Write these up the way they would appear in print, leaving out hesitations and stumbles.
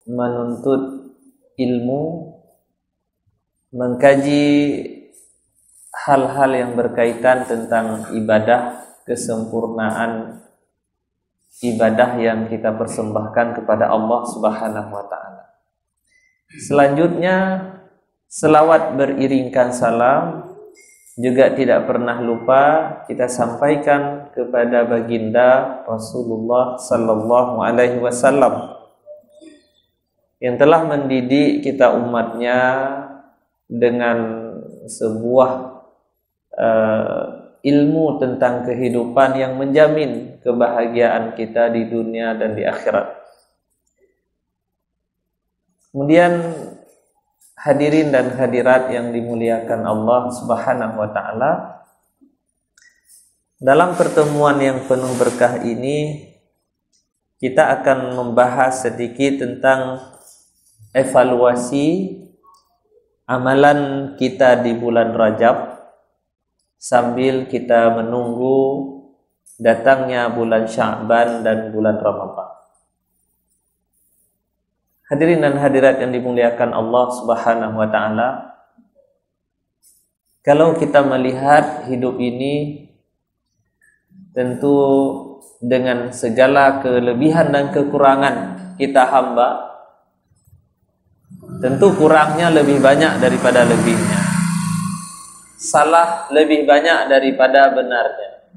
menuntut ilmu, mengkaji hal-hal yang berkaitan tentang ibadah, kesempurnaan ibadah yang kita persembahkan kepada Allah Subhanahu wa taala. Selanjutnya, selawat beriringkan salam juga tidak pernah lupa kita sampaikan kepada baginda Rasulullah sallallahu alaihi wasallam yang telah mendidik kita umatnya dengan sebuah ilmu tentang kehidupan yang menjamin kebahagiaan kita di dunia dan di akhirat. Kemudian hadirin dan hadirat yang dimuliakan Allah Subhanahu wa taala, dalam pertemuan yang penuh berkah ini kita akan membahas sedikit tentang evaluasi amalan kita di bulan Rajab sambil kita menunggu datangnya bulan Sya'ban dan bulan Ramadan. Hadirin dan hadirat yang dimuliakan Allah Subhanahu wa taala, kalau kita melihat hidup ini tentu dengan segala kelebihan dan kekurangan kita hamba, tentu kurangnya lebih banyak daripada lebihnya, salah lebih banyak daripada benarnya.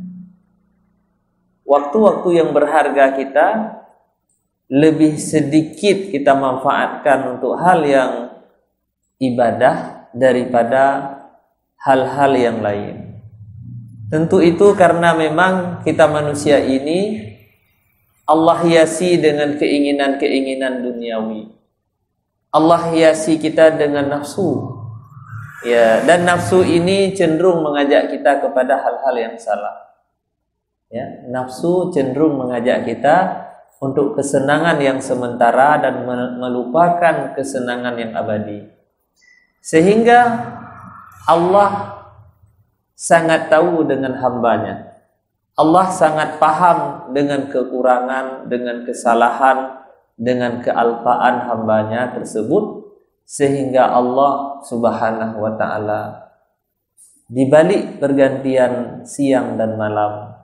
Waktu-waktu yang berharga kita lebih sedikit kita manfaatkan untuk hal yang ibadah daripada hal-hal yang lain. Tentu itu karena memang kita manusia ini Allah hiasi dengan keinginan-keinginan duniawi. Allah hiasi kita dengan nafsu. Ya, dan nafsu ini cenderung mengajak kita kepada hal-hal yang salah. Ya, nafsu cenderung mengajak kita untuk kesenangan yang sementara dan melupakan kesenangan yang abadi. Sehingga Allah sangat tahu dengan hambanya. Allah sangat paham dengan kekurangan, dengan kesalahan, dengan kealpaan hambanya tersebut, sehingga Allah Subhanahu wa taala di balik pergantian siang dan malam,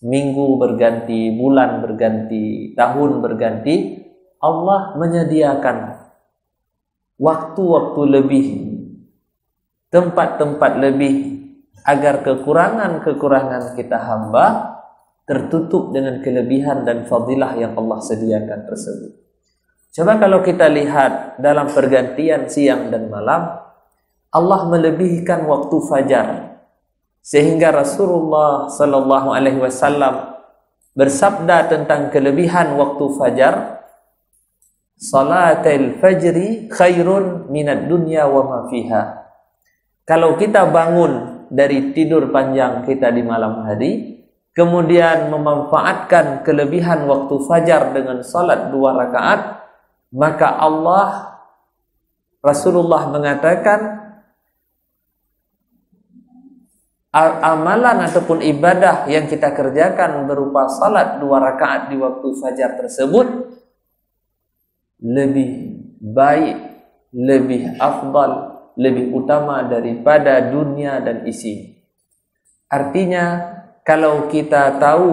minggu berganti, bulan berganti, tahun berganti, Allah menyediakan waktu-waktu lebih, tempat-tempat lebih, agar kekurangan-kekurangan kita hamba tertutup dengan kelebihan dan fadilah yang Allah sediakan tersebut. Coba kalau kita lihat dalam pergantian siang dan malam, Allah melebihkan waktu fajar, sehingga Rasulullah sallallahu alaihi wasallam bersabda tentang kelebihan waktu fajar, salatul fajri khairun minad dunya wa ma fiha. Kalau kita bangun dari tidur panjang kita di malam hari, kemudian memanfaatkan kelebihan waktu fajar dengan salat 2 rakaat, maka Rasulullah mengatakan amalan ataupun ibadah yang kita kerjakan berupa salat 2 rakaat di waktu fajar tersebut lebih baik, lebih afdal, lebih utama daripada dunia dan isi. Artinya, kalau kita tahu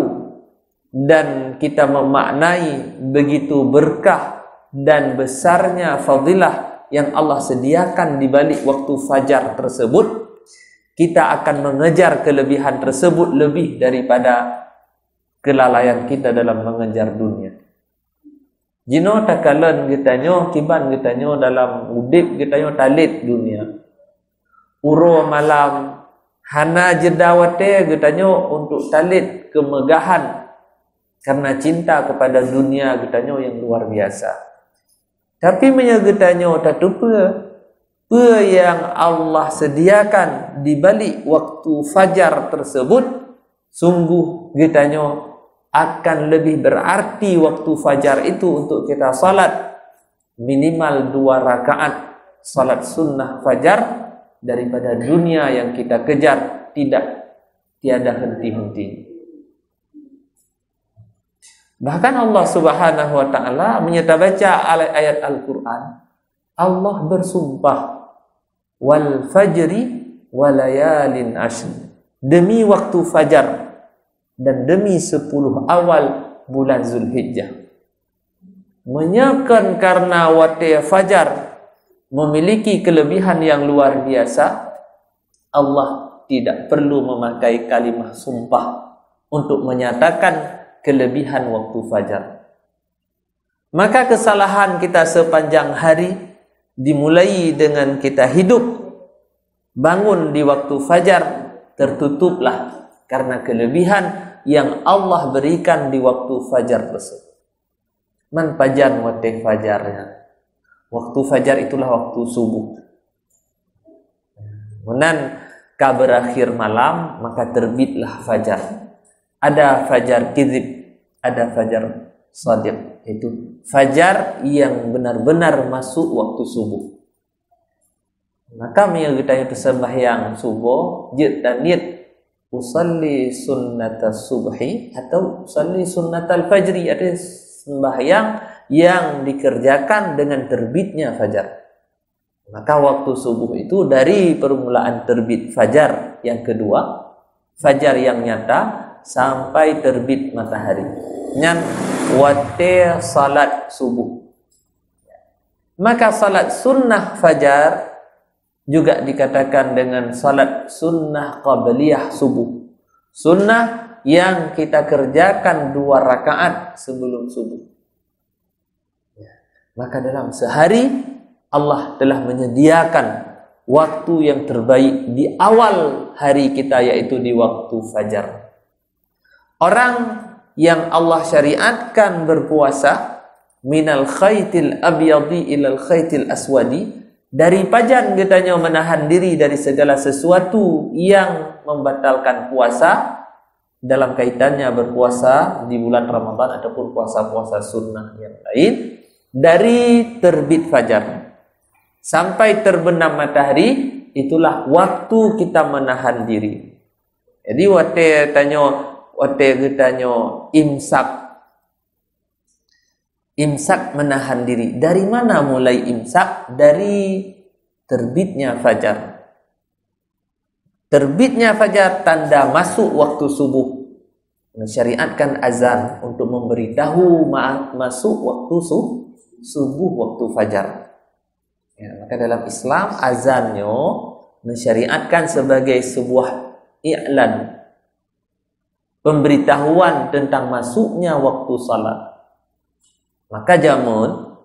dan kita memaknai begitu berkah dan besarnya fadilah yang Allah sediakan di balik waktu fajar tersebut, kita akan mengejar kelebihan tersebut lebih daripada kelalaian kita dalam mengejar dunia. Jino takalan gitanyo, kiban gitanyo dalam udip gitanyo talit dunia. Uro malam hana jedawate gitanyo untuk talit kemegahan karena cinta kepada dunia gitanyo yang luar biasa. Tapi menyegetanyo tatupa yang Allah sediakan di balik waktu fajar tersebut, sungguh gitanyo akan lebih berarti waktu fajar itu untuk kita salat minimal 2 rakaat salat sunnah fajar daripada dunia yang kita kejar tiada henti-henti. Bahkan Allah Subhanahu wa taala menyata baca ayat Al-Qur'an, Allah bersumpah wal fajri walayalin ashr, demi waktu fajar dan demi 10 awal bulan Zulhijjah. Menyakan karena waktu fajar memiliki kelebihan yang luar biasa, Allah tidak perlu memakai kalimah sumpah untuk menyatakan kelebihan waktu fajar. Maka kesalahan kita sepanjang hari dimulai dengan kita hidup bangun di waktu fajar, tertutuplah karena kelebihan yang Allah berikan di waktu fajar tersebut. Man pajan waktu fajarnya. Waktu fajar itulah waktu subuh. Menan ka berakhir malam, maka terbitlah fajar. Ada fajar kizib, ada fajar shadiq. Itu fajar yang benar-benar masuk waktu subuh. Maka kita itu sembahyang subuh, jid dan niat usalli sunnatas subhi atau usalli sunnatal fajri, ada sembahyang yang dikerjakan dengan terbitnya fajar. Maka waktu subuh itu dari permulaan terbit fajar yang kedua, fajar yang nyata, sampai terbit matahari. Nyan waktu salat subuh. Maka salat sunnah fajar juga dikatakan dengan salat sunnah qabliyah subuh. Sunnah yang kita kerjakan 2 rakaat sebelum subuh. Maka dalam sehari Allah telah menyediakan waktu yang terbaik di awal hari kita, yaitu di waktu fajar. Orang yang Allah syariatkan berpuasa minal khaitil abyadi ilal khaitil aswadi, dari pajan katanya menahan diri dari segala sesuatu yang membatalkan puasa dalam kaitannya berpuasa di bulan Ramadan ataupun puasa-puasa sunnah yang lain, dari terbit fajar sampai terbenam matahari, itulah waktu kita menahan diri. Jadi waktu tanya imsak menahan diri. Dari mana mulai imsak? Dari terbitnya fajar. Terbitnya fajar tanda masuk waktu subuh. Mensyariatkan azan untuk memberitahu masuk waktu subuh, waktu fajar. Ya, maka dalam Islam azannya mensyariatkan sebagai sebuah i'lan, pemberitahuan tentang masuknya waktu salat. Maka jamun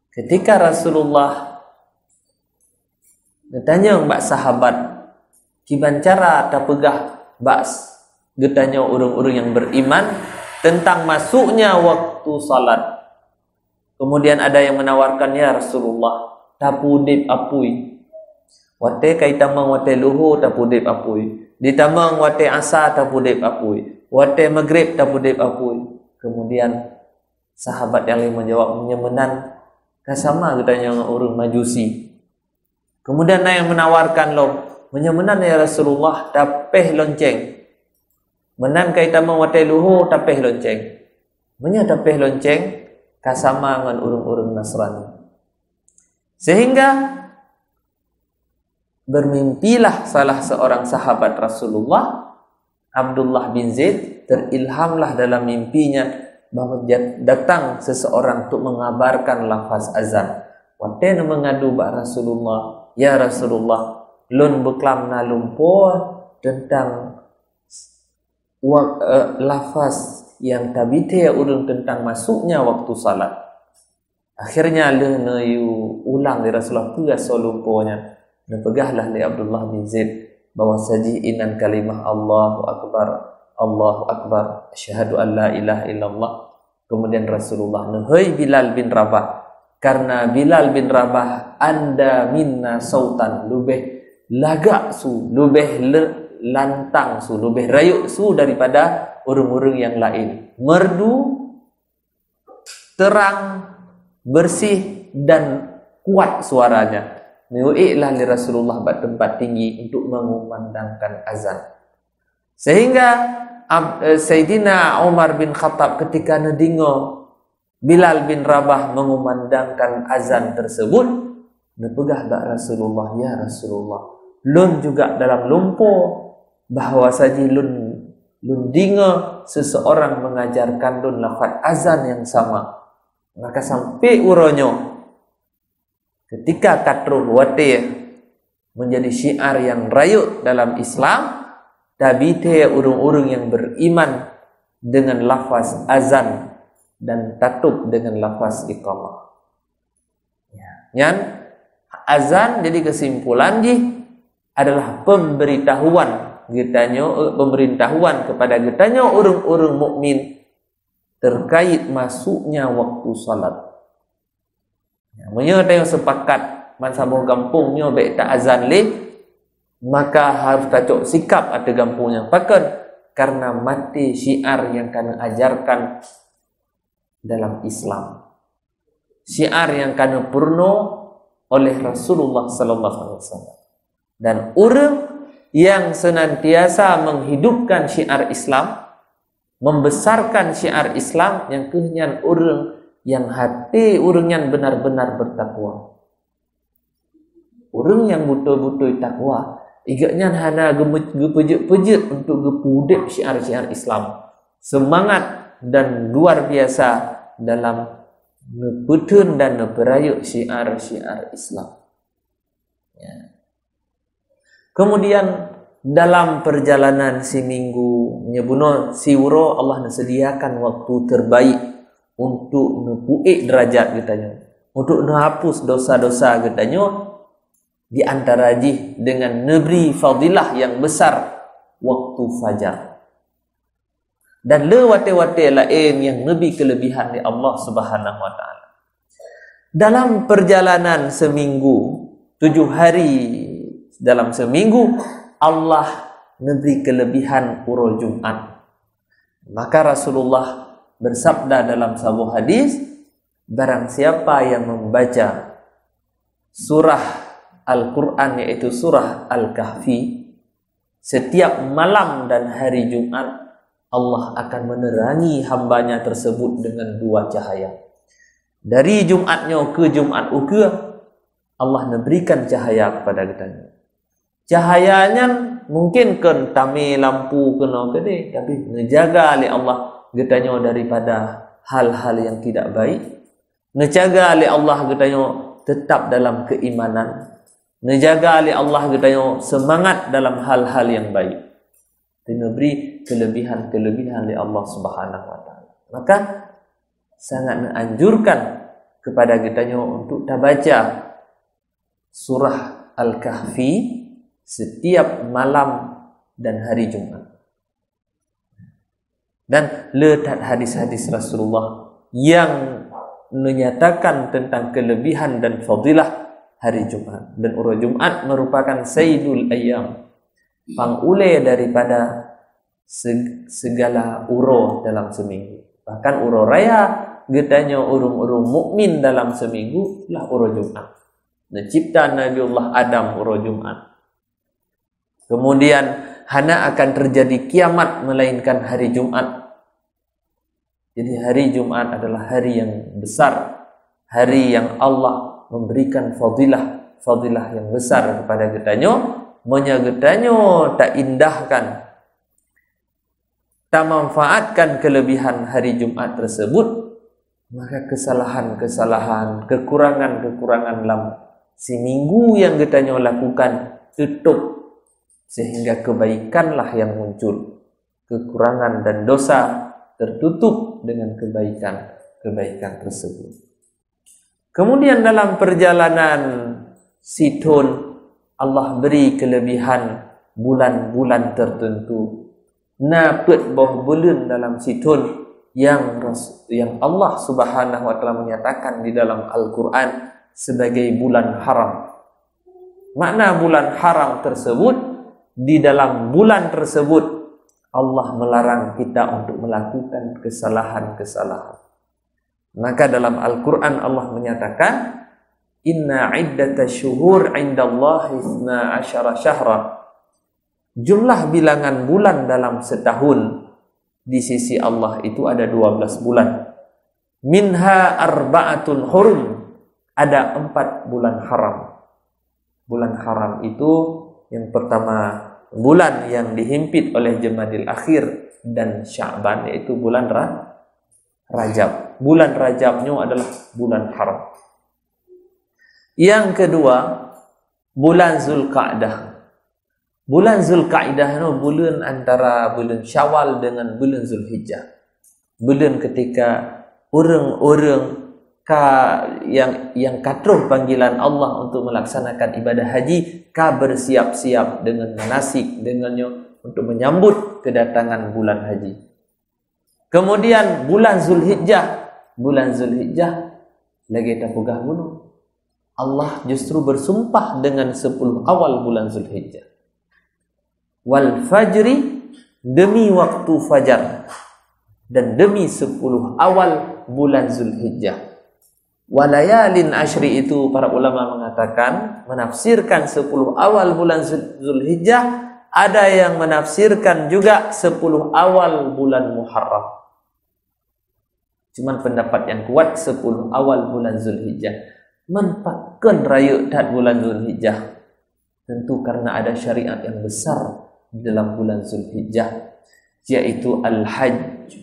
ketika Rasulullah bertanya mbak sahabat, kiban cara tak pegah bas, getanya orang-orang yang beriman tentang masuknya waktu salat. Kemudian ada yang menawarkan, ya Rasulullah, tapudip apui. Wate kaitamang wate luhu tapudip apui. Ditamang wate asa tapudip apui. Wate maghrib tapudip apui. Kemudian sahabat yang lain menjawab, menyemenan kasama katanya orang Majusi. Kemudian ada yang menawarkan menyemenan ya Rasulullah tapeh lonceng. Menan kaitamang wate luhu tapeh lonceng. Menya tapeh lonceng kasama dengan urung-urung Nasrani. Sehingga bermimpilah salah seorang sahabat Rasulullah, Abdullah bin Zaid, terilhamlah dalam mimpinya bahwa datang seseorang untuk mengabarkan lafaz azan. Watena mengadu bak Rasulullah, ya Rasulullah, lun beklam na lumpur tentang lafaz yang tabite urung tentang masuknya waktu salat. Akhirnya lenayu ulang di Rasulullah tugas solumponya. Nepegahlah li Abdullah bin Zaid bahwa saji'inan kalimah Allahu Akbar, Allahu Akbar, asyhadu an la ilaha illallah. Kemudian Rasulullah nehoi Bilal bin Rabah, karena Bilal bin Rabah anda minna sautan, lebih lagak su, lebih lantang su, lebih rayuk su daripada orang-orang yang lain. Merdu, terang, bersih dan kuat suaranya. Niu'ilah li Rasulullah buat tempat tinggi untuk mengumandangkan azan. Sehingga Sayyidina Umar bin Khattab ketika nedingo Bilal bin Rabah mengumandangkan azan tersebut, nepegah dak Rasulullah, ya Rasulullah, lun juga dalam lumpuh bahawa saji lun dingo seseorang mengajarkan lun lafaz azan yang sama. Maka sampai uronyo ketika katruh wate menjadi syiar yang rayut dalam Islam, tabite urung-urung yang beriman dengan lafaz azan dan tatub dengan lafaz iqamah. Yang azan jadi kesimpulan adalah pemberitahuan kepada getanyo urung-urung mukmin terkait masuknya waktu salat. Menyo sepakat man sabuh kampungnya baik tak azan maka harus tacok sikap ada kampungnya pakan karena mati syiar yang kena ajarkan dalam Islam, syiar yang kena purno oleh Rasulullah sallallahu alaihi wasallam. Dan orang yang senantiasa menghidupkan syiar Islam, membesarkan syiar Islam, yang kehenyan orang yang hati orang yang benar-benar bertakwa, orang yang betul-betul takwa. Igaknya hana gepejek-pejek untuk gepudek syiar-syiar Islam. Semangat dan luar biasa dalam ngepetun dan ngeperayuk syiar-syiar Islam. Ya. Kemudian dalam perjalanan seminggu nyebuno siwro Allah nasediakan waktu terbaik untuk nepuik derajat katanya, untuk menghapus dosa-dosa katanya. Di antara dengan negeri fadilah yang besar waktu fajar. Dan lewate-wate lain yang lebih kelebihan di Allah Subhanahu wa taala. Dalam perjalanan seminggu, 7 hari dalam seminggu, Allah memberi kelebihan uro Jumat. Maka Rasulullah bersabda dalam sebuah hadis, barang siapa yang membaca surah Al-Quran yaitu surah Al-Kahfi setiap malam dan hari Jumat, Allah akan menerangi hambanya tersebut dengan 2 cahaya. Dari Jumatnya ke Jumat uke, Allah memberikan cahaya kepada kita. Cahayanya mungkin kan tami lampu kena gede, tapi menjaga oleh Allah getanya daripada hal-hal yang tidak baik. Menjaga oleh Allah getanya tetap dalam keimanan. Menjaga oleh Allah katanya semangat dalam hal-hal yang baik. Diberi kelebihan-kelebihan oleh Allah Subhanahu wa taala. Maka sangat menganjurkan kepada kitanya untuk baca surah Al-Kahfi setiap malam dan hari Jumat. Dan letak hadis-hadis Rasulullah yang menyatakan tentang kelebihan dan fadilah hari Jumat. Dan uro Jumat merupakan Sayyidul Ayyam, pangule daripada segala uro dalam seminggu. Bahkan uro raya getanya urung-urung mukmin dalam seminggu lah uro Jumat. Mencipta Nabiullah Adam uro Jumat. Kemudian hana akan terjadi kiamat melainkan hari Jumat. Jadi hari Jumat adalah hari yang besar, hari yang Allah memberikan fadilah yang besar kepada getanyo, menyagetanyo tak indahkan, tak manfaatkan kelebihan hari Jumat tersebut, maka kesalahan-kesalahan, kekurangan-kekurangan dalam seminggu yang getanyo lakukan tutup, sehingga kebaikanlah yang muncul. Kekurangan dan dosa tertutup dengan kebaikan tersebut. Kemudian dalam perjalanan sidhun, Allah beri kelebihan bulan-bulan tertentu. Napet boh bulan dalam sidhun yang Allah Subhanahu wa taala menyatakan di dalam Al-Qur'an sebagai bulan haram. Makna bulan haram tersebut, di dalam bulan tersebut Allah melarang kita untuk melakukan kesalahan-kesalahan. Maka dalam Al-Quran Allah menyatakan, Inna iddatash syuhur indallahi 12 syahra. Jumlah bilangan bulan dalam setahun di sisi Allah itu ada 12 bulan. Minha arba'atun hurum, ada 4 bulan haram. Bulan haram itu yang pertama bulan yang dihimpit oleh Jamadil Akhir dan Sya'ban, yaitu bulan Rajab. Bulan Rajabnya adalah bulan haram. Yang kedua, bulan Zulqa'dah. Bulan Zulqa'dah itu bulan antara bulan Syawal dengan bulan Zulhijjah. Bulan ketika orang-orang yang katruh panggilan Allah untuk melaksanakan ibadah haji, bersiap-siap dengan manasik dengannya untuk menyambut kedatangan bulan haji. Kemudian bulan Zulhijjah. Bulan Zulhijjah lagi tapugah bunuh. Allah justru bersumpah dengan 10 awal bulan Zulhijjah. Wal fajri, demi waktu fajar, dan demi 10 awal bulan Zulhijjah. Walayalin ashri, itu para ulama mengatakan menafsirkan 10 awal bulan Zulhijjah, ada yang menafsirkan juga 10 awal bulan Muharram. Cuman pendapat yang kuat 10 awal bulan Zulhijjah. Menpakan raya dat bulan Zulhijjah, tentu karena ada syariat yang besar di dalam bulan Zulhijjah, yaitu al-hajj,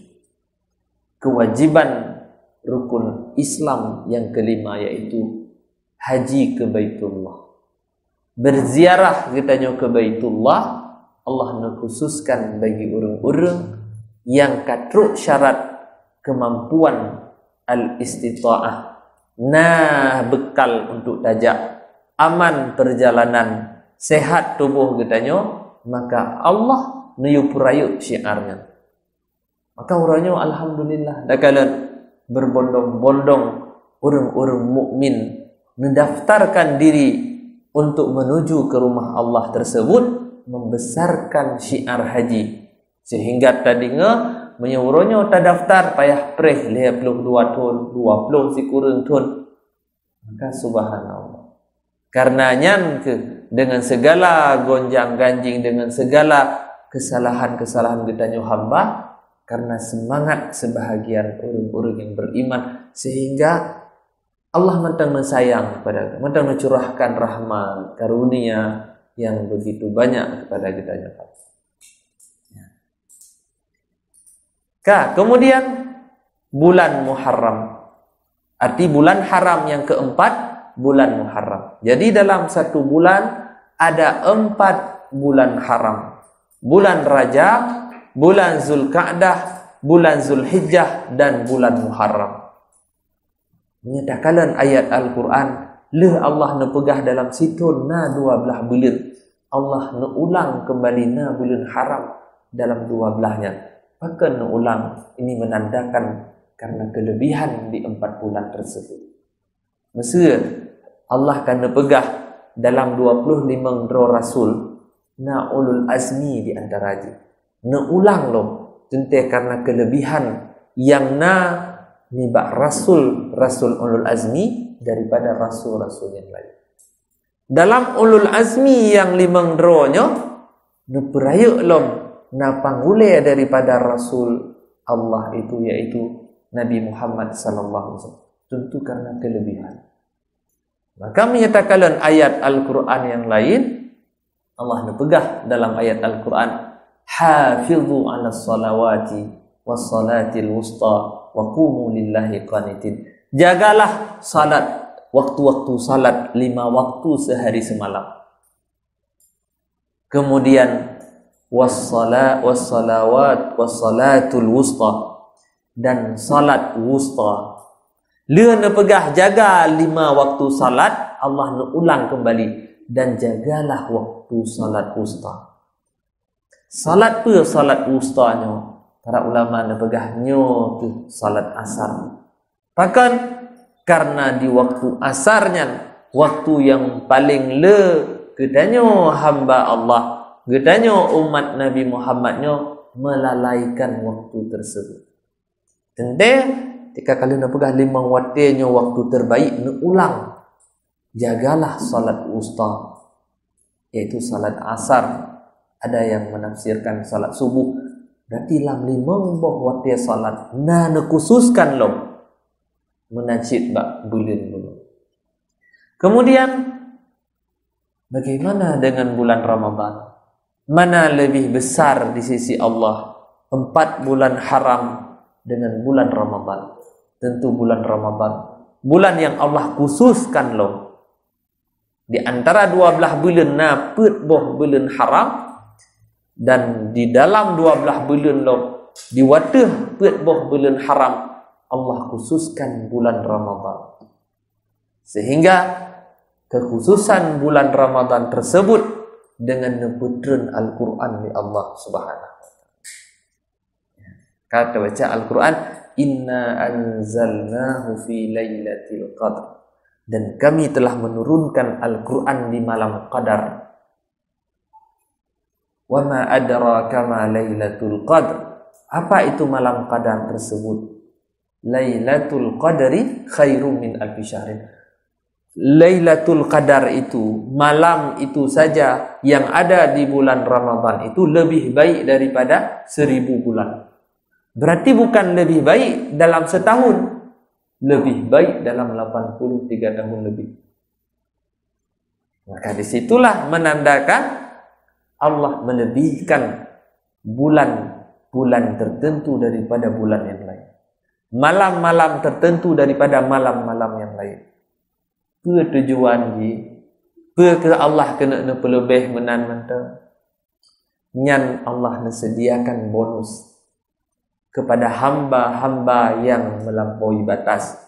kewajiban rukun Islam yang kelima, yaitu haji ke Baitullah. Berziarah katanya ke Baitullah, Allah mengkhususkan bagi orang-orang yang katruk syarat kemampuan al-istita'ah, bekal untuk tajak, aman perjalanan, sehat tubuh katanya, maka Allah nuyupurayu syiarnya. Maka orangnya alhamdulillah, dah kalian berbondong-bondong orang-orang mukmin mendaftarkan diri untuk menuju ke rumah Allah tersebut, membesarkan syiar haji, sehingga tadinya menyuruhnya tak daftar payah preh 52 tahun 20 si kurang tahun. Maka subhanallah, karenanya dengan segala gonjang-ganjing, dengan segala kesalahan-kesalahan kitanya hamba, karena semangat sebahagian orang-orang yang beriman, sehingga Allah mentang mensayang kepada kita, mentang mencurahkan rahmat karunia yang begitu banyak kepada kita. Kemudian bulan Muharram, arti bulan haram yang keempat, bulan Muharram. Jadi dalam satu bulan ada 4 bulan haram. Bulan Rajab, bulan Zulqa'dah, bulan Zulhijjah, dan bulan Muharram. Menyatakan ayat Al-Quran, Allah nepegah dalam situ 12 bulan. Allah ulang kembali bulan haram dalam 12-nya. Maka ulang ini menandakan karena kelebihan di 4 bulan tersebut. Mesir Allah akan nepegah dalam 25 rasul ulul azmi di antaranya. Ulang loh, tentu karena kelebihan yang nibak rasul ulul azmi daripada rasul-rasul yang lain. Dalam ulul azmi yang 5 nya neperayuk lom panggule daripada rasul Allah itu, yaitu Nabi Muhammad sallallahu alaihi wasallam, tentu karena kelebihan. Maka menyatakan ayat Al-Quran yang lain, Allah nepegah dalam ayat Al-Quran, hafizu 'alas salawati was salatil wusta wa qumu lillahi qanitin. Jagalah salat, waktu-waktu salat 5 waktu sehari semalam. Kemudian wassalawat wassalatul wusta, dan salat wusta. Dia nepegah jaga 5 waktu salat, Allah ulang kembali, dan jagalah waktu salat wusta. Salat apa salat wustanya? Para ulama nepegahnya tu salat asar. Bahkan karena di waktu asarnya, waktu yang paling katanya hamba Allah, katanya umat Nabi Muhammadnya melalaikan waktu tersebut. Tentu ketika kalian nak pegah 5 waktunya, waktu terbaik nak ulang. Jagalah salat wusta, yaitu salat asar. Ada yang menafsirkan salat subuh, Berarti lam limong boh wate salat na khususkan lo menajid bak bulan dulu. Kemudian bagaimana dengan bulan Ramadan? Mana lebih besar di sisi Allah? 4 bulan haram dengan bulan Ramadan. Tentu bulan Ramadan, bulan yang Allah khususkan lo. Di antara 12 bulan na put boh bulan haram, dan di dalam 12 bulan lo di wateh put boh bulan haram, Allah khususkan bulan Ramadan. Sehingga kekhususan bulan Ramadan tersebut dengan neputren Al-Quran di Allah Subhanahu wa ta'ala. Kata baca Al-Quran, inna anzalnahu fi lailatul qadr, dan kami telah menurunkan Al-Quran di malam Qadar. Wa ma adraka ma lailatul qadr, apa itu malam Qadar tersebut? Lailatul qadri khairum min alfi syahrin. Lailatul Qadar itu, malam itu saja yang ada di bulan Ramadan itu lebih baik daripada 1000 bulan. Berarti bukan lebih baik dalam setahun, lebih baik dalam 83 tahun lebih. Maka disitulah menandakan Allah melebihkan bulan-bulan tertentu daripada bulan yang lain, malam-malam tertentu daripada malam-malam yang lain. Ke tujuan ji, ke Allah kena pelebih menan mentang. Nyan Allah sediakan bonus kepada hamba-hamba yang melampaui batas,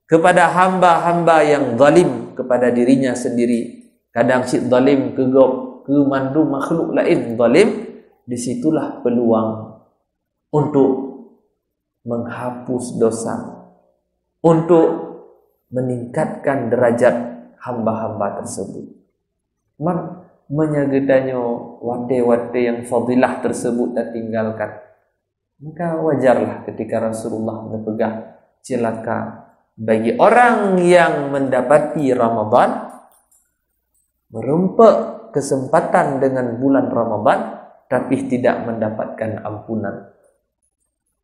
kepada hamba-hamba yang zalim kepada dirinya sendiri. Kadang si zalim ke mandu makhluk lain zalim, disitulah peluang untuk menghapus dosa, untuk meningkatkan derajat hamba-hamba tersebut. Menyagedanyo wate-wate yang fadilah tersebut dah tinggalkan, maka wajarlah ketika Rasulullah berpegang celaka bagi orang yang mendapati Ramadan, merempek kesempatan dengan bulan Ramadan tapi tidak mendapatkan ampunan.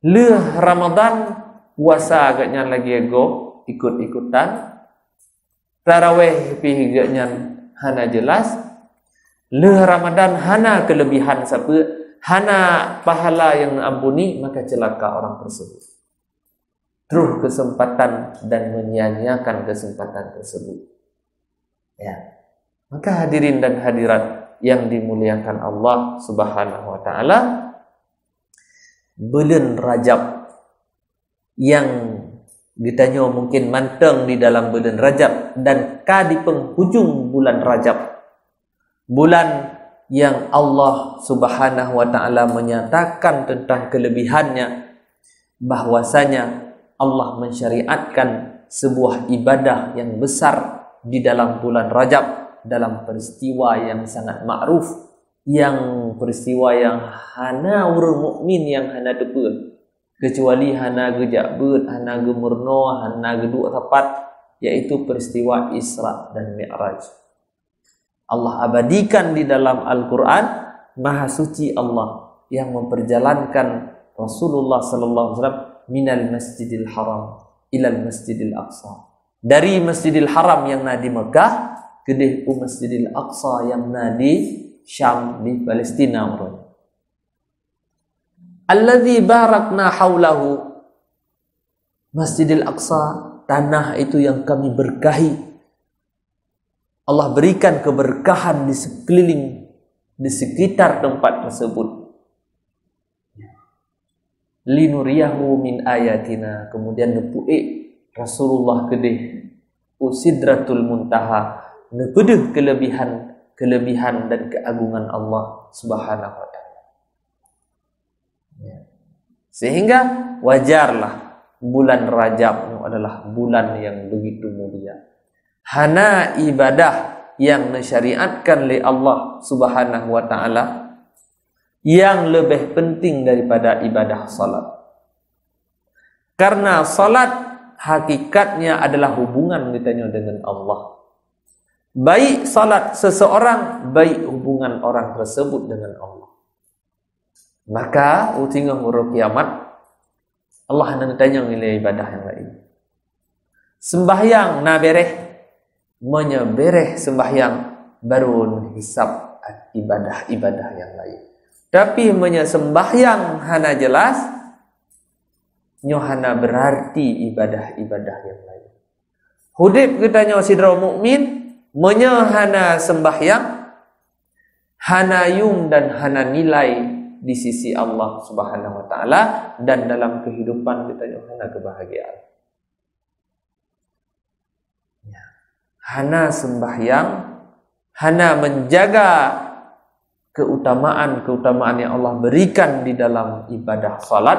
Leh Ramadan puasa agaknya lagi ego ikut-ikutan, tarawih pihiganya hana jelas, le Ramadan hana kelebihan siapa, hana pahala yang ampuni, maka celaka orang tersebut. Terus kesempatan dan menyia-nyiakan kesempatan tersebut. Ya. Maka hadirin dan hadirat yang dimuliakan Allah Subhanahu wa taala, bulan Rajab yang ditanya mungkin manteng di dalam bulan Rajab dan di penghujung bulan Rajab, bulan yang Allah Subhanahu wa taala menyatakan tentang kelebihannya, bahwasanya Allah mensyariatkan sebuah ibadah yang besar di dalam bulan Rajab, dalam peristiwa yang sangat ma'ruf, yang peristiwa yang hana orang mukmin yang hana depa, kecuali hana gejabut, hana gemurno, hana geduk rapat, yaitu peristiwa Isra dan Mi'raj. Allah abadikan di dalam Al-Quran, Maha Suci Allah yang memperjalankan Rasulullah sallallahu alaihi wasallam minal Masjidil Haram ilal Masjidil Aqsa, dari Masjidil Haram yang ada di Mekah ke Masjidil Aqsa yang ada di Syam, di Palestina. Alladzi barakna haulahu, Masjidil Aqsa, tanah itu yang kami berkahi. Allah berikan keberkahan di sekeliling, di sekitar tempat tersebut. Linuriyahu min ayatina, kemudian nepu'ik Rasulullah kedih Sidratul Muntaha, nepedeh kelebihan dan keagungan Allah Subhanahu wa taala. Sehingga wajarlah bulan Rajab adalah bulan yang begitu mulia. Hana ibadah yang disyariatkan oleh Allah Subhanahu wa taala yang lebih penting daripada ibadah salat. Karena salat hakikatnya adalah hubungan kita dengan Allah. Baik salat seseorang, baik hubungan orang tersebut dengan Allah. Maka utingah huruf kiamat Allah nak tanya nilai ibadah yang lain. Sembahyang na bereh, menyebereh sembahyang baru hisab ibadah-ibadah yang lain. Tapi sembahyang hana jelas, hana berarti ibadah-ibadah yang lain. Hudib kita nyo sidra mukmin, hana sembahyang, hana yung dan hana nilai di sisi Allah Subhanahu wa taala, dan dalam kehidupan kita nyo hana kebahagiaan. Hana sembahyang, hana menjaga keutamaan yang Allah berikan di dalam ibadah salat,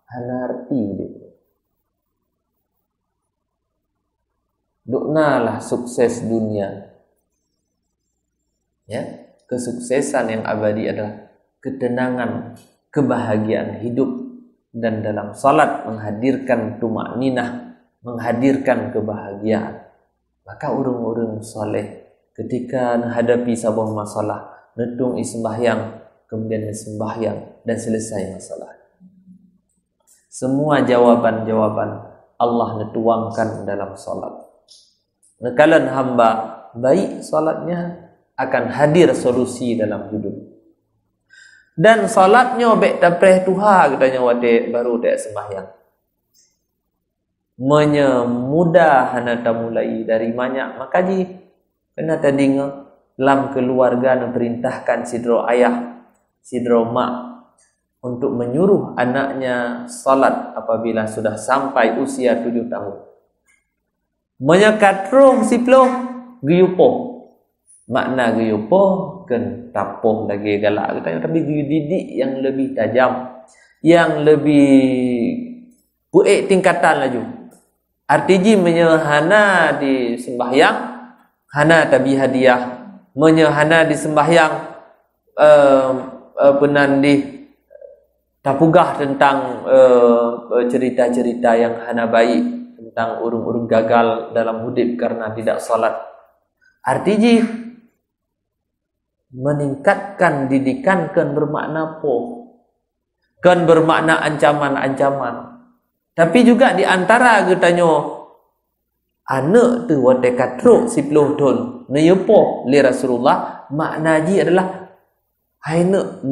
hana arti gitu. Duknalah sukses dunia. Ya, kesuksesan yang abadi adalah ketenangan, kebahagiaan hidup, dan dalam salat menghadirkan tumakninah, menghadirkan kebahagiaan. Maka urung-urung soleh ketika menghadapi sebuah masalah, netung sembahyang, kemudian sembahyang dan selesai masalah. Semua jawaban-jawaban Allah netuangkan dalam salat. Nekalan hamba baik salatnya, akan hadir solusi dalam hidup. Dan salatnya bek tapreh Tuhan katanya wate baru dek sembahyang. Mudah hana mulai dari banyak makaji kena tadi dalam keluarga perintahkan sidro ayah sidro mak untuk menyuruh anaknya salat apabila sudah sampai usia 7 tahun. Menyekatrung siploh giyupoh, makna giyupoh kan tapoh lagi galak katanya, tapi giyu didik yang lebih tajam, yang lebih buik tingkatan laju. Artinya menyehana di sembahyang, hana tabi hadiah, menyehana di sembahyang penandih tapugah tentang cerita-cerita yang hana baik, tentang urung-urung gagal dalam hidup karena tidak salat. Artinya meningkatkan didikan kan bermakna kan bermakna ancaman-ancaman. Tapi juga di antara katanya anak tu wate katruk 10 tahun neyepo li Rasulullah, makna ji adalah haina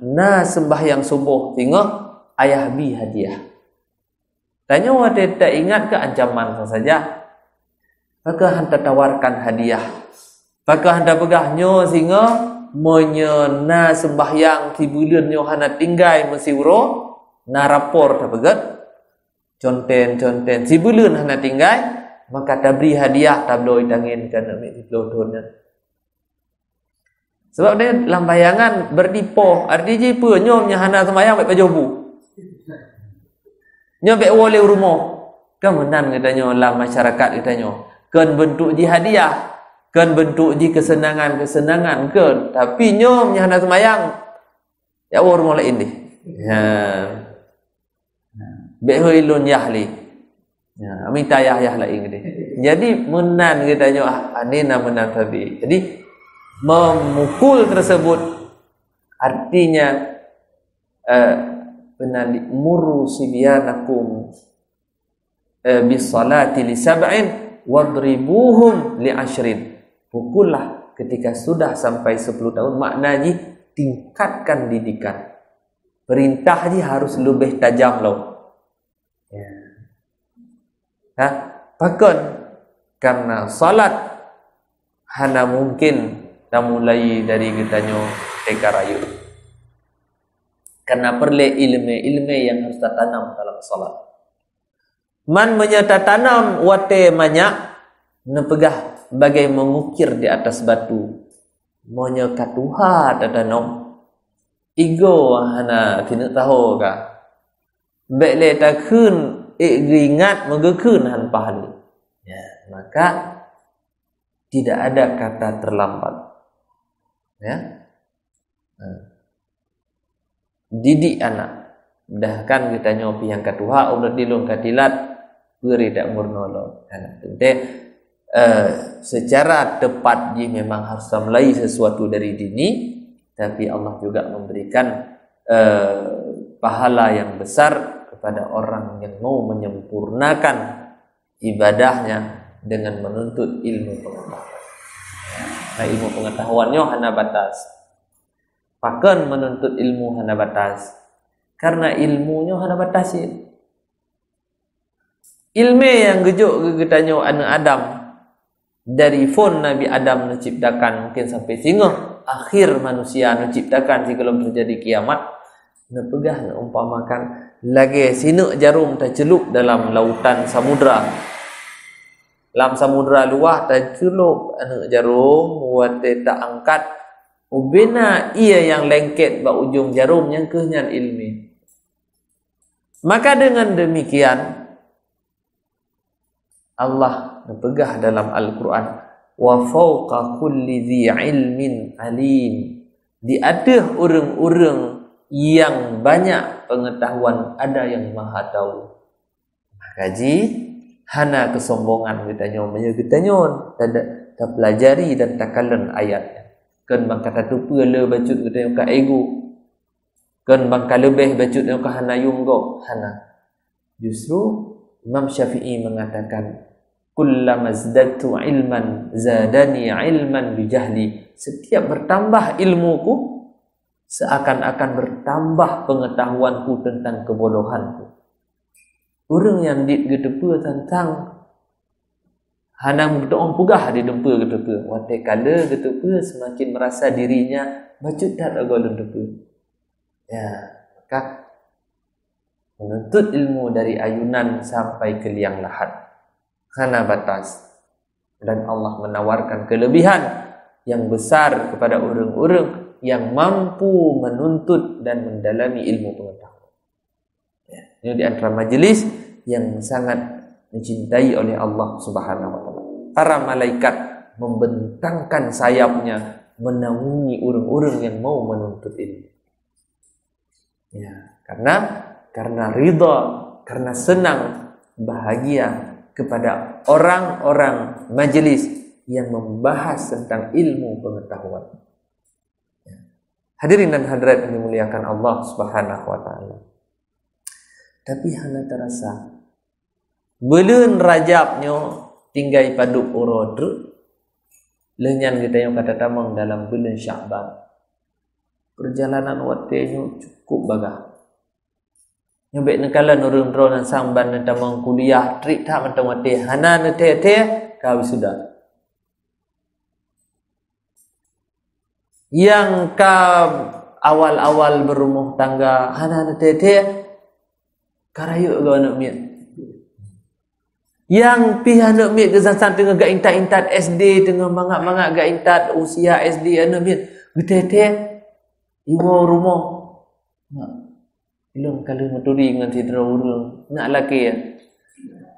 na sembahyang subuh tengok ayah bi hadiah. Tanya wate tak ingat ke ancaman saja. Maka hanta tawarkan hadiah. Maka hanta pegahnya sehingga na sembahyang tibulan nyo hana tinggai mesiuro na rapor ta pegat. Conten si bulan hana tinggal, maka tabri hadiah tabloi tangin kan ambil 10 tahun. Sebab dia dalam bayangan berdipo, artinya apa nyom nya hana sembahyang baik pajobu. Nyom baik wole rumah. Kemenan katanya dalam masyarakat katanya, kan bentuk ji hadiah, kan bentuk ji kesenangan-kesenangan kan, tapi nyom nya hana sembahyang ya rumah lain deh. Ya. Behilun yahli. Ya, minta yah lain dia. Jadi menan katanya anina menan tabi. Jadi memukul tersebut artinya benar muru sibyanakum bis salati li sab'in wadribuhum li 'ashrin. Pukullah ketika sudah sampai 10 tahun, maknanya tingkatkan didikan. Perintah ji harus lebih tajam loh. Ya. Nah, bahkan karena salat hana mungkin mulai dari kitanya TK rayu. Karena perlu ilmu yang harus ditanam dalam salat. Man menyata tanam wate banyak nepegah bagai mengukir di atas batu. Monya katuha tatanam. Igo hana tidak tahu kah? Bekle tak kun ingat mengekun han pahali. Ya, maka tidak ada kata terlambat. Ya. Didik anak. Dahkan kita nyopi yang katuha ulah dilung katilat beri dak murnolo. Secara tepat ji memang harus mulai sesuatu dari dini, tapi Allah juga memberikan pahala yang besar kepada orang yang mau menyempurnakan ibadahnya dengan menuntut ilmu pengetahuan. Nah, ilmu pengetahuannya hana batas. Pakan menuntut ilmu hana batas. Karena ilmunya hana batas. Ilmu yang gejuk gegetanya anak Adam dari phone Nabi Adam menciptakan mungkin sampai singa akhir manusia menciptakan sebelum terjadi kiamat. Nak pegah nak umpamakan lagi sinuk jarum tercelup dalam lautan samudra. Dalam samudra luah tercelup anak jarum wate tak angkat ubena ia yang lengket ba ujung jarum yang kehnyan ilmi. Maka dengan demikian Allah berpegah dalam Al-Quran, wa fawqa kulli dhi ilmin alim. Di atas orang-orang yang banyak pengetahuan ada yang maha tahu. Kaji hana kesombongan kitanya, kitanya tak pelajari dan tak kalan ayatnya. Kan bang kata tupu le bacut kitanya ka ego. Kan bang ka lebih bacutnya ka hana yunggo hana. Justru Imam Syafi'i mengatakan, kullama zdadtu ilman zadani ilman bijahli. Setiap bertambah ilmuku, seakan-akan bertambah pengetahuanku tentang kebodohanku. Orang yang digedepa tentang hanang berdoa pugah di dempa gedepa. Wate kala gedepa semakin merasa dirinya bacut tak agak depa. Ya, maka menuntut ilmu dari ayunan sampai ke liang lahat hana batas, dan Allah menawarkan kelebihan yang besar kepada orang-orang yang mampu menuntut dan mendalami ilmu pengetahuan. Ya, ini di antara majelis yang sangat dicintai oleh Allah Subhanahu wa taala. Para malaikat membentangkan sayapnya menaungi orang-orang yang mau menuntut ilmu. Ya, karena ridha, karena senang, bahagia kepada orang-orang majelis yang membahas tentang ilmu pengetahuan. Ya. Hadirin dan hadirat yang dimuliakan Allah Subhanahu wa taala. Tapi hana terasa bulan Rajabnya tinggal paduk urodru lenyan kita yang kata tamang dalam bulan Sya'ban. Perjalanan watenya cukup bagah. Nyobek nekalan orang drone samban nanti mang kuliah trik tak mentang mati hana nete kau sudah. Yang awal-awal berumah tangga hana nete karayu kau nak miat. Yang pihak nak miat kezasan tengah gak intat-intat SD tengah mangak-mangak gak intat usia SD anak miat getete iwo rumah. Belum kali meturi dengan sidra urang nak laki ya.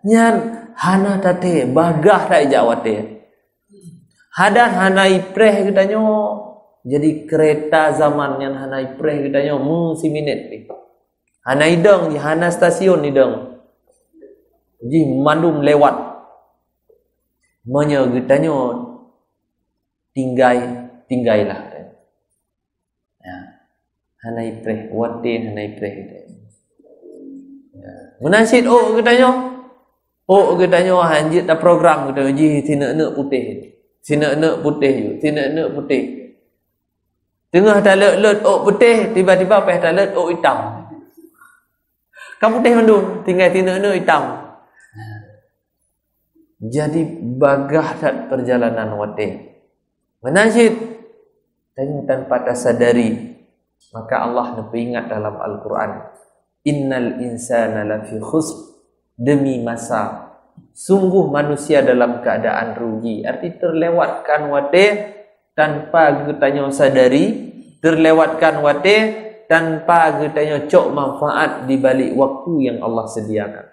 Nyan hana tate bagah tak jawate. Hadan hana ipreh kitanya jadi kereta zaman yang hana ipreh kitanya si minit ni. Hana idang di hana stasiun idang. Ji mandum lewat. Monya kitanya tinggailah. Ya. Hanai preh, watin hanai preh kita. Ya. Munasid katanya hanjit dah program kita ji tina-tina putih. Tina-tina putih ju, tina-tina putih. Tengah dah let putih, tiba-tiba pas dah let hitam. Kamu putih mandum, tinggal tina-tina hitam. Jadi bagah dat perjalanan watin. Munasid tanpa tersadari. Maka Allah ingat dalam Al-Quran, innal insana lafi khusr, demi masa sungguh manusia dalam keadaan rugi. Arti terlewatkan wate tanpa getanya sadari, terlewatkan wate tanpa getanya cok manfaat di balik waktu yang Allah sediakan.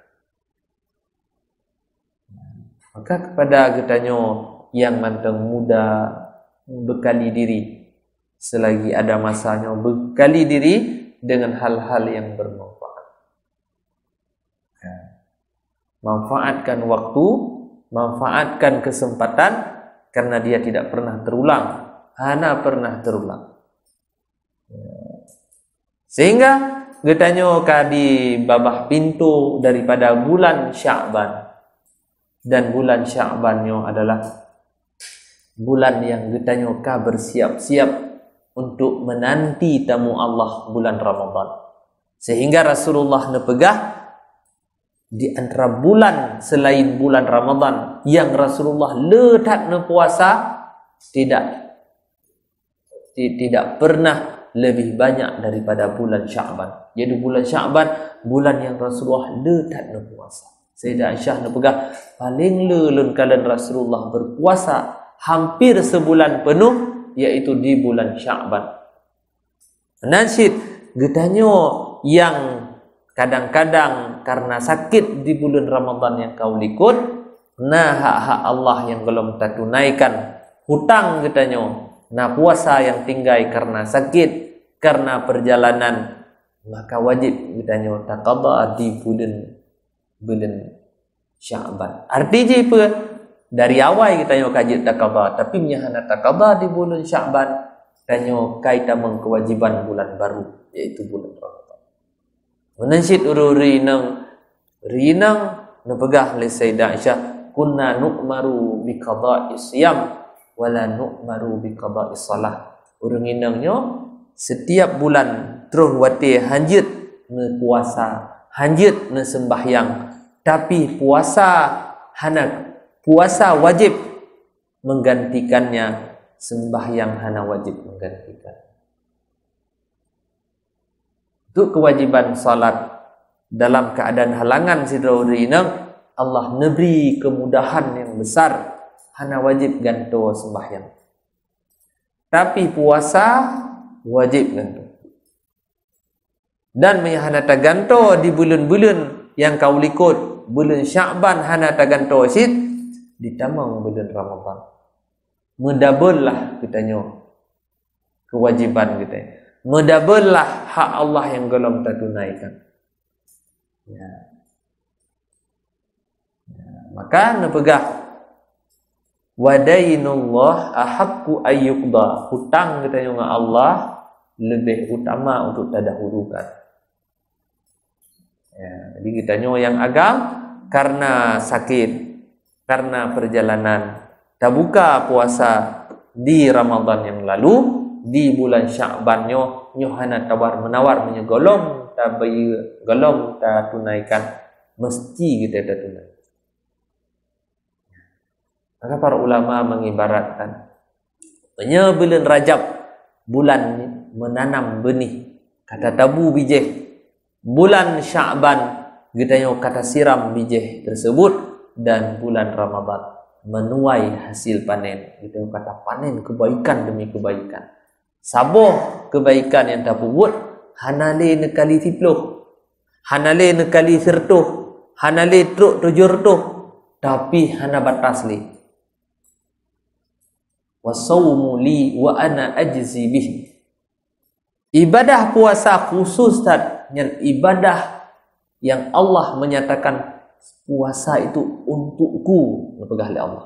Maka kepada getanya yang manteng muda bekali diri selagi ada masanya, bekali diri dengan hal-hal yang bermanfaat. Ya. Manfaatkan waktu, manfaatkan kesempatan, karena dia tidak pernah terulang. Hana pernah terulang. Ya. Sehingga getanyo ka di babah pintu daripada bulan Sya'ban. Dan bulan Sya'bannya adalah bulan yang getanyo ka bersiap-siap untuk menanti tamu Allah bulan Ramadan. Sehingga Rasulullah nepegah di antara bulan selain bulan Ramadan yang Rasulullah letak puasa tidak pernah lebih banyak daripada bulan Sya'ban. Jadi bulan Sya'ban bulan yang Rasulullah letak puasa. Sayyidah Aisyah nepegah paling lelun kalian Rasulullah berpuasa hampir sebulan penuh, yaitu di bulan Sya'ban. Nasyid getanyo yang kadang-kadang karena sakit di bulan Ramadan yang kau likut, nah hak-hak Allah yang belum tak tunaikan, hutang getanyo, nah puasa yang tinggai karena sakit, karena perjalanan, maka wajib getanyo taqadha di bulan Sya'ban. Artinya apa? Dari awal getanyo kaji taqadha, tapi nyahana taqadha di bulan Sya'ban, tanyo kaitan mengkewajiban bulan baru, yaitu bulan Ramadan. Menansyid rinang nepegah oleh Sayyidah Aisyah, kunna nu'maru bi qada'i siyam wala nu'maru bi qada'i salah. Urang inangnya setiap bulan terus wati hanjit ne puasa, hanjit ne sembahyang, tapi puasa wajib menggantikannya, sembahyang hana wajib menggantikan. Untuk kewajiban salat dalam keadaan halangan sidrawrinang, Allah neberi kemudahan yang besar, hana wajib ganto sembahyang. Tapi puasa wajib ganto. Dan hana taganto di bulan-bulan yang kau likut, bulan Sya'ban hana taganto sid, ditambah bulan Ramadan. Mendabel lah kitanya kewajiban kita. Mendabel lah hak Allah yang belum tertunaikan. Maka nepegah wadainullah ahaqqu ayyuqda. Hutang kitanya dengan Allah lebih utama untuk terdahulukan. Jadi kitanya yang agam karena sakit, karena perjalanan, tak buka puasa di Ramadan yang lalu, di bulan Sya'ban nyohana tawar menawar menyegolong tak golong tak tunaikan, mesti kita tak tunaikan. Maka para ulama mengibaratkan bulan Rajab bulan menanam benih, kata tabu bijih. Bulan Sya'ban kita kata siram bijih tersebut, dan bulan Ramadan menuai hasil panen. Kita kata panen kebaikan demi kebaikan. Saboh kebaikan yang tak buat, hanale nekali tiploh, hanale nekali sertuh, hanale truk tujurtuh, tapi hana batas li. Wasawmu li wa ana ajzi bih. Ibadah puasa khusus yang ibadah yang Allah menyatakan puasa itu untukku, nepegah oleh Allah.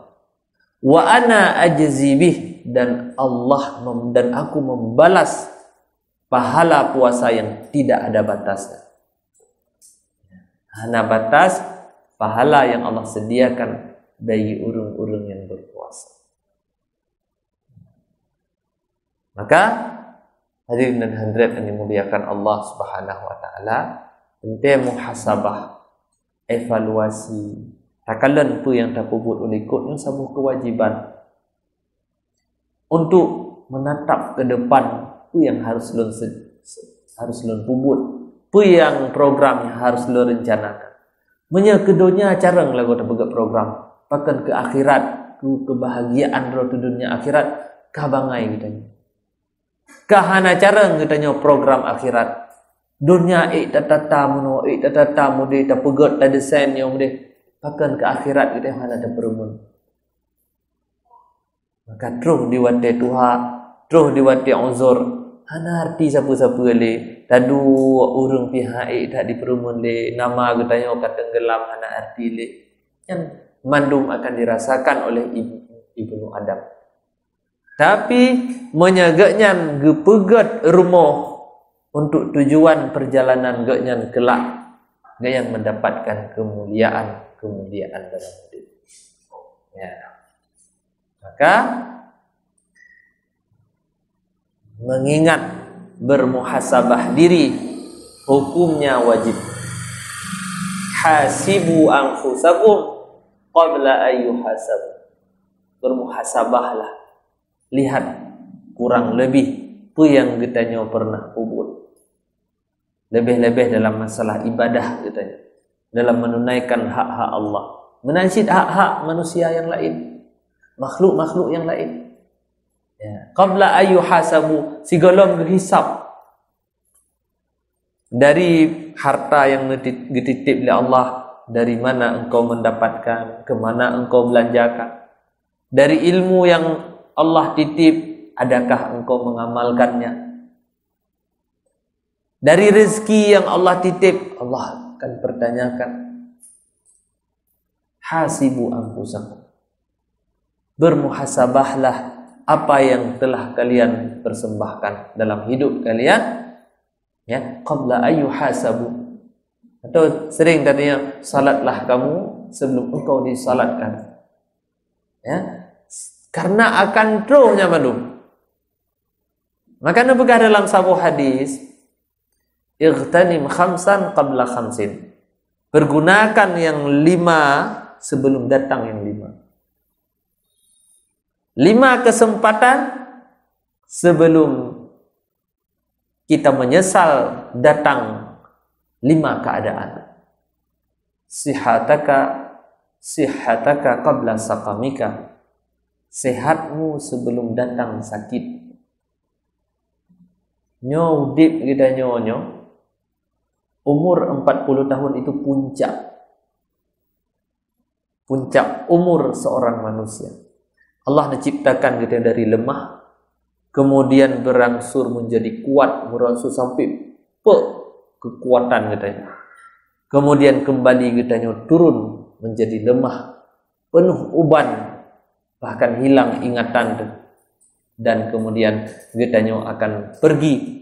Wa ana ajzi bih, dan aku membalas pahala puasa yang tidak ada batasnya. Hana batas pahala yang Allah sediakan bagi urung-urung yang berpuasa. Maka hadirin dan hadirat yang dimuliakan Allah Subhanahu wa taala, penting muhasabah, evaluasi. Takalan tu yang tak buat oleh kod yang sebuah kewajiban untuk menatap ke depan tu yang harus lon buat, tu yang program yang harus lon rencanakan. Menya kedunya cara ngelagu tak program, pakan ke akhirat, ku kebahagiaan roh tu dunia akhirat, kabangai kita. Kahana cara kita program akhirat. Dunia tata mude ta pegot ta desain yang mude. Pakan ke akhirat kita yang ada berumun. Maka terus diwate Tuha, terus diwate uzur. Hana arti siapa-siapa le. Tadu urung pihak tak diperumun le. Nama kita yang tenggelam hana arti le. Yang mandum akan dirasakan oleh Ibnu Adam. Tapi menyagaknya gepegat rumah untuk tujuan perjalanan gaknya kelak, gak yang mendapatkan kemuliaan dalam hidup. Ya. Maka mengingat bermuhasabah diri hukumnya wajib. Hasibu anfusakum qabla ayyuhasabu. Bermuhasabahlah. Lihat kurang lebih apa yang kitanya pernah buat. Lebih-lebih dalam masalah ibadah kitanya, dalam menunaikan hak-hak Allah, menasib hak-hak manusia yang lain, makhluk-makhluk yang lain. Ya, qabla ayyuhasabu, sigolong hisab dari harta yang dititip oleh Allah, dari mana engkau mendapatkan, kemana engkau belanjakan. Dari ilmu yang Allah titip, adakah engkau mengamalkannya? Dari rezeki yang Allah titip, Allah akan pertanyakan. Hasibu anfusakum. Bermuhasabahlah apa yang telah kalian persembahkan dalam hidup kalian, ya, qabla ayyuhasabu. Atau sering tadinya, salatlah kamu sebelum engkau disalatkan. Ya, karena akan terusnya malum. Maka nabegah dalam sebuah hadis, ightanim khamsan qabla khamsin. Pergunakan yang 5 sebelum datang yang 5. 5 kesempatan sebelum kita menyesal datang 5 keadaan. Sihataka qabla saqamika. Sehatmu sebelum datang sakit. Nyodip kita nyonyo. Umur 40 tahun itu puncak umur seorang manusia. Allah menciptakan kita dari lemah, kemudian berangsur menjadi kuat, berangsur sampai kekuatan katanya. Kemudian kembali katanya turun menjadi lemah, penuh uban, bahkan hilang ingatan, dan kemudian katanya akan pergi.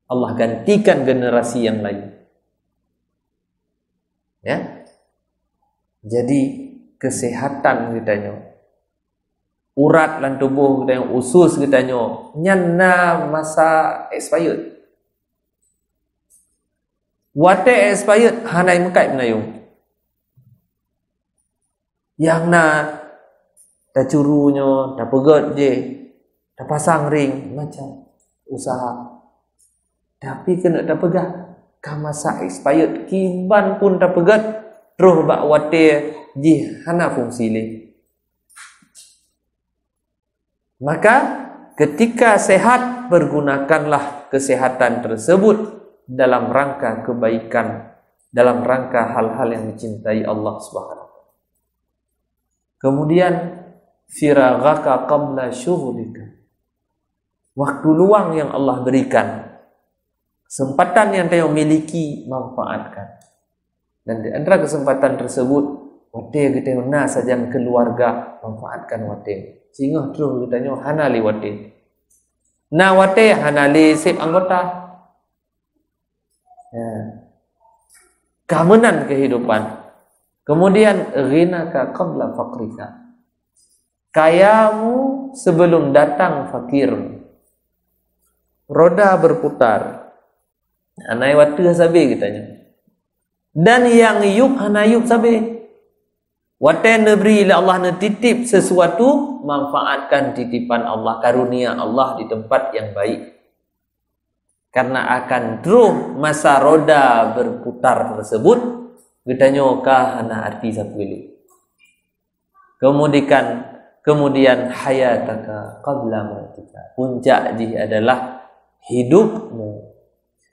Allah gantikan generasi yang lain. Ya. Jadi kesehatan katanya, urat lan tubuh kita yang usus kita nyo nyana masa expired. Wate expired hanai mekai menayung. Yang na dah curunyo, dah pegot je, dah pasang ring macam usaha. Tapi kena dah pegah ka masa expired kiban pun dah pegot terus bak wate ji hana fungsi le. Maka ketika sehat, pergunakanlah kesehatan tersebut dalam rangka kebaikan, dalam rangka hal-hal yang dicintai Allah Subhanahu. Kemudian firaghaka qabla syughlika. Waktu luang yang Allah berikan, kesempatan yang kita miliki, manfaatkan. Dan di antara kesempatan tersebut, wate kita na saja keluarga, manfaatkan wate. Sehingga terus kita nyo hanali wate. Na wate hanali sip anggota. Ya. Keamanan kehidupan. Kemudian ghinaka qabla faqrika. Kayamu sebelum datang fakir. Roda berputar. Anai wate sabe kitanya. Dan yang yuk hana yuk sabe. Wate neberi ila Allah ne titip sesuatu, manfaatkan titipan Allah, karunia Allah di tempat yang baik. Karena akan terus masa roda berputar tersebut, gedanya kah hana arti sapulu. Kemudian hayataka qabla mautika. Puncak dia adalah hidupmu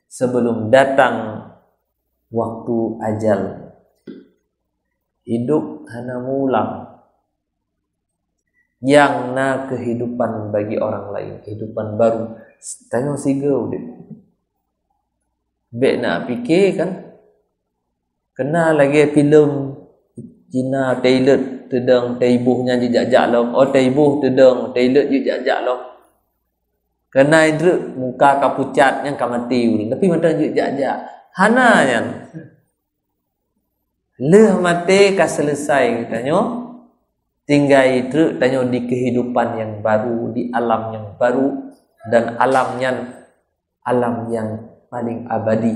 sebelum datang waktu ajal. Hidup hana mulang. Yang na kehidupan bagi orang lain, kehidupan baru. Tanya siga udah. Bek nak fikir kan. Kena lagi filem Cina toilet tedang taibuhnya jejak-jak lo. Oh taibuh tedang toilet jejak-jak lo. Kena itu muka kapucat yang kamati uling. Tapi macam jak-jak. Hana yang leh mati ka selesai katanya. Tinggal itu tanya di kehidupan yang baru, di alam yang baru dan alam yang paling abadi.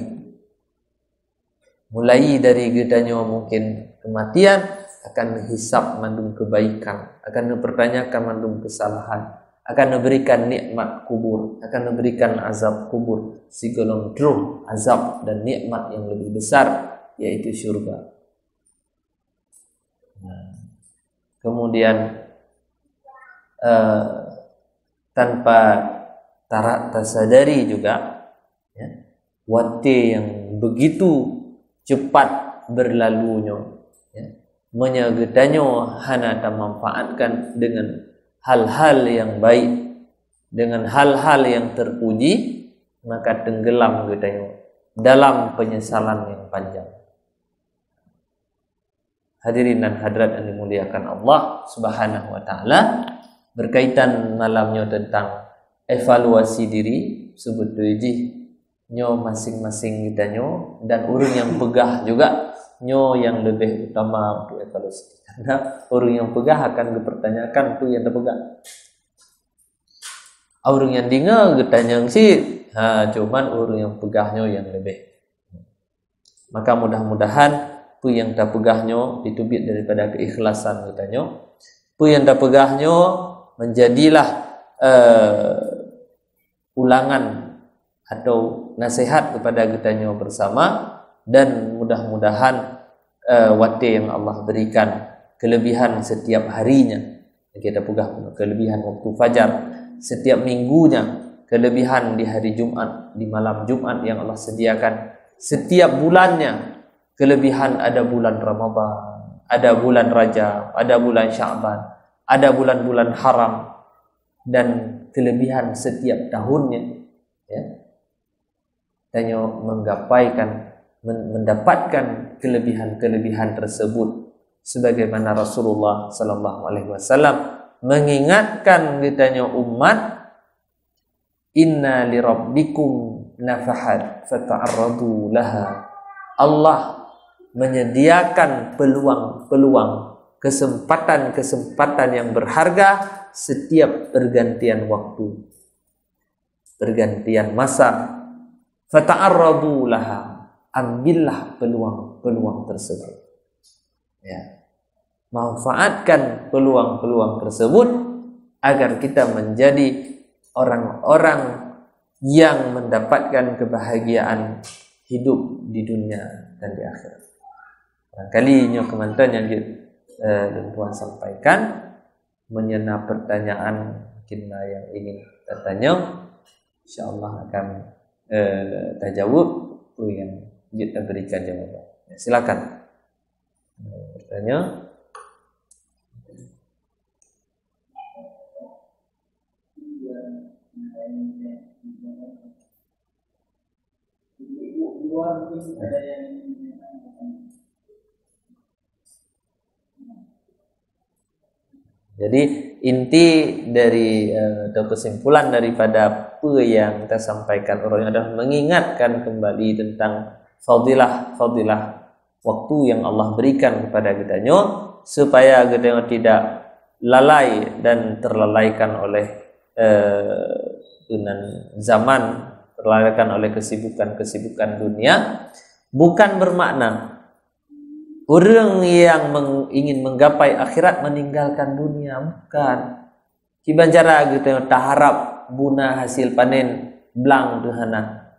Mulai dari katanya mungkin kematian akan hisab mandung kebaikan, akan mempertanyakan mandung kesalahan. Akan memberikan nikmat kubur, akan memberikan azab kubur, segolong drum azab dan nikmat yang lebih besar, yaitu syurga. Kemudian tanpa tasadari juga, ya, waktu yang begitu cepat berlalunya, ya, menyegetannya hana tak memanfaatkan dengan hal-hal yang baik, dengan hal-hal yang terpuji, maka tenggelam katanya dalam penyesalan yang panjang. Hadirin dan hadirat yang dimuliakan Allah Subhanahu wa taala, berkaitan malamnya tentang evaluasi diri sebetulnya nyo masing-masing kitanya, dan urang yang pegah juga nyo yang lebih utama untuk evaluasi. Karena orang yang pegah akan dipertanyakan tu yang terpegah. Orang yang dengar getanya sih, cuman orang yang pegahnya yang lebih. Maka mudah-mudahan tu yang tak pegahnya ditubit daripada keikhlasan getanya. Tu yang tak pegahnya menjadilah ulangan atau nasihat kepada getanya bersama, dan mudah-mudahan waktu yang Allah berikan, kelebihan setiap harinya, kita pegah kelebihan waktu fajar, setiap minggunya, kelebihan di hari Jumat, di malam Jumat yang Allah sediakan, setiap bulannya, kelebihan ada bulan Ramadan, ada bulan Rajab, ada bulan Sya'ban, ada bulan-bulan haram, dan kelebihan setiap tahunnya, ya, hanya mendapatkan kelebihan-kelebihan tersebut, sebagaimana Rasulullah sallallahu alaihi wasallam mengingatkan ditanya umat, inna li rabbikum nafahat fata'arradu laha. Allah menyediakan peluang-peluang, kesempatan-kesempatan yang berharga setiap pergantian waktu, pergantian masa. Fata'arradu laha, ambillah peluang-peluang tersebut, ya. Manfaatkan peluang-peluang tersebut agar kita menjadi orang-orang yang mendapatkan kebahagiaan hidup di dunia dan di akhirat. Barangkali nyo kemantan yang Tuan sampaikan menyenang pertanyaan mungkin yang ingin bertanya, insyaallah akan terjawab yang kita berikan jawaban. Ya, silakan bertanya. Jadi inti dari atau kesimpulan daripada apa yang kita sampaikan orang adalah mengingatkan kembali tentang fadilah waktu yang Allah berikan kepada kita supaya kita tidak lalai dan terlalaikan oleh dengan zaman, terlalaikan oleh kesibukan dunia. Bukan bermakna orang yang ingin menggapai akhirat meninggalkan dunia, bukan. Kibanjara kita tak harap buna hasil panen belang tuhana.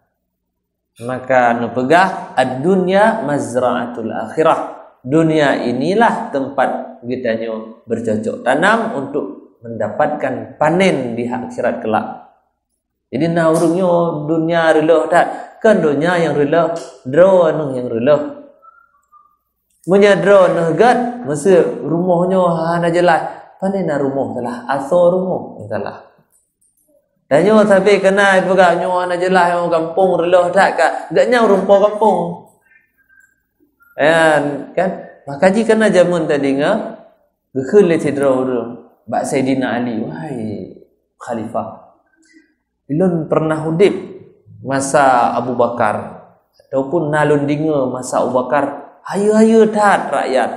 Maka nupegah ad-dunya mazra'atul akhirah. Dunia inilah tempat kita bercocok tanam untuk mendapatkan panen di akhirat kelak. Jadi na urungnya dunia relah tak, kan dunia yang relah, draw anu yang relah. Menyadro nahgat masa rumahnya hana jelas, panena rumah telah asal rumah telah. Danyo tapi kena itu gak nyo hana jelas yang kampung relah tak kak, gaknya rumpah kampung. Kan makaji kena zaman tadi ngah gekhul le tidro urung bak Saidina Ali, wahai khalifah. Ilun pernah hudip masa Abu Bakar ataupun nalun dinga masa Abu Bakar, hayu-hayu tat rakyat.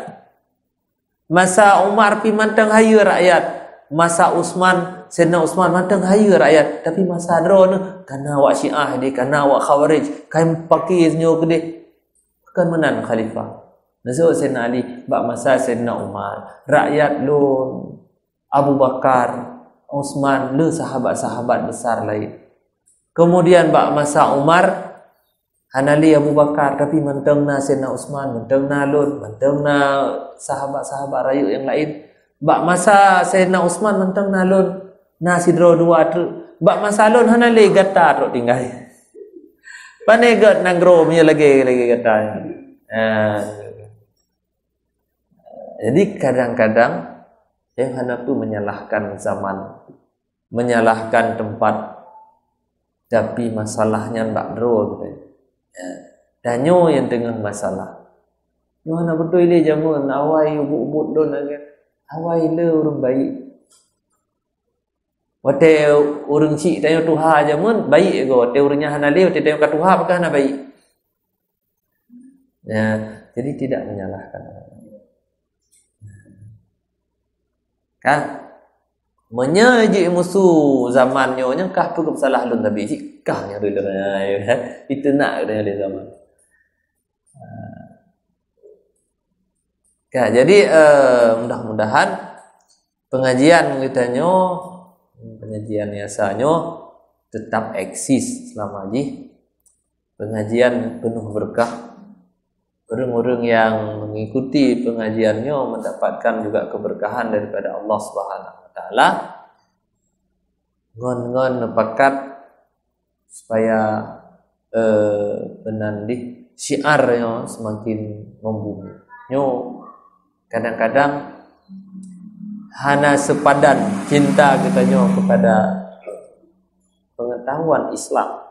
Masa Umar pi mantang hayu rakyat. Masa Usman, Sayyidina Usman mantang hayu rakyat. Tapi masa dro ni kana awak Syiah dia, kana awak Khawarij, kain pakai nyo gede. Bukan menan khalifah. Naso Sayyidina Ali bak masa Sayyidina Umar, rakyat lun Abu Bakar, Utsman le sahabat-sahabat besar lain. Kemudian bak masa Umar hanali Abu Bakar tapi mentengna Sayyidina Utsman, mentengna lun, mentengna sahabat-sahabat rayu yang lain. Bak masa Sayyidina Utsman mentengna lun, na sidro dua tu. Bak masa lun hanali gata tok tinggal. Pane gat nanggro punya lagi gata. Jadi kadang-kadang yang hendak tu menyalahkan zaman, menyalahkan tempat, tapi masalahnya tak dro gitu. Danyo yang tengah masalah. Yo ana betul ile jamun awai ubut-ubut don lagi. Awai le urang baik. Wate urang cik tanya Tuhan jamun baik go, te urangnya hana le, te tanya ka Tuhan apakah hana baik. Ya, jadi tidak menyalahkan. Kan menyaji musuh zamannya nya kah tu salah lun tapi sikahnya dulu itu nak dia zaman. Ya, jadi mudah-mudahan pengajian kitanya, pengajian biasanya tetap eksis selama ini. Pengajian penuh berkah. Orang-orang yang mengikuti pengajiannya mendapatkan juga keberkahan daripada Allah Subhanahu wa taala. Ngon-ngon nepakat supaya penandih syiarnya semakin membumi. Nyo kadang-kadang hana sepadan cinta kitanya kepada pengetahuan Islam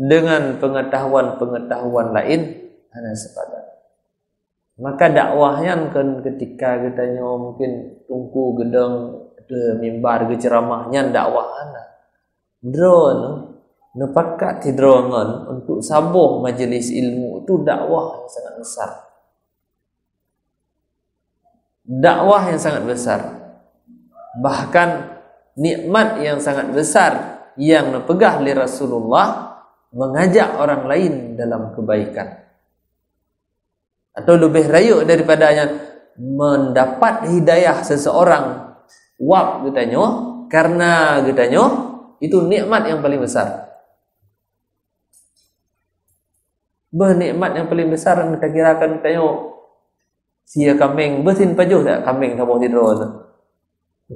dengan pengetahuan lain hana sepadan. Maka dakwahnya kan ketika kitanya mungkin tungku gedang de mimbar ge ceramahnya dakwah hana. Drone nepakat tidrongan untuk sabuh majelis ilmu itu dakwah yang sangat besar. Dakwah yang sangat besar. Bahkan nikmat yang sangat besar yang dipegah oleh Rasulullah mengajak orang lain dalam kebaikan. Atau lebih rayu daripadanya mendapat hidayah seseorang wab katanya karena katanya itu nikmat yang paling besar. Nikmat yang paling besar yang kita kirakan katanya sia kambing bersin pajuh tak kambing sabuh tidur tu.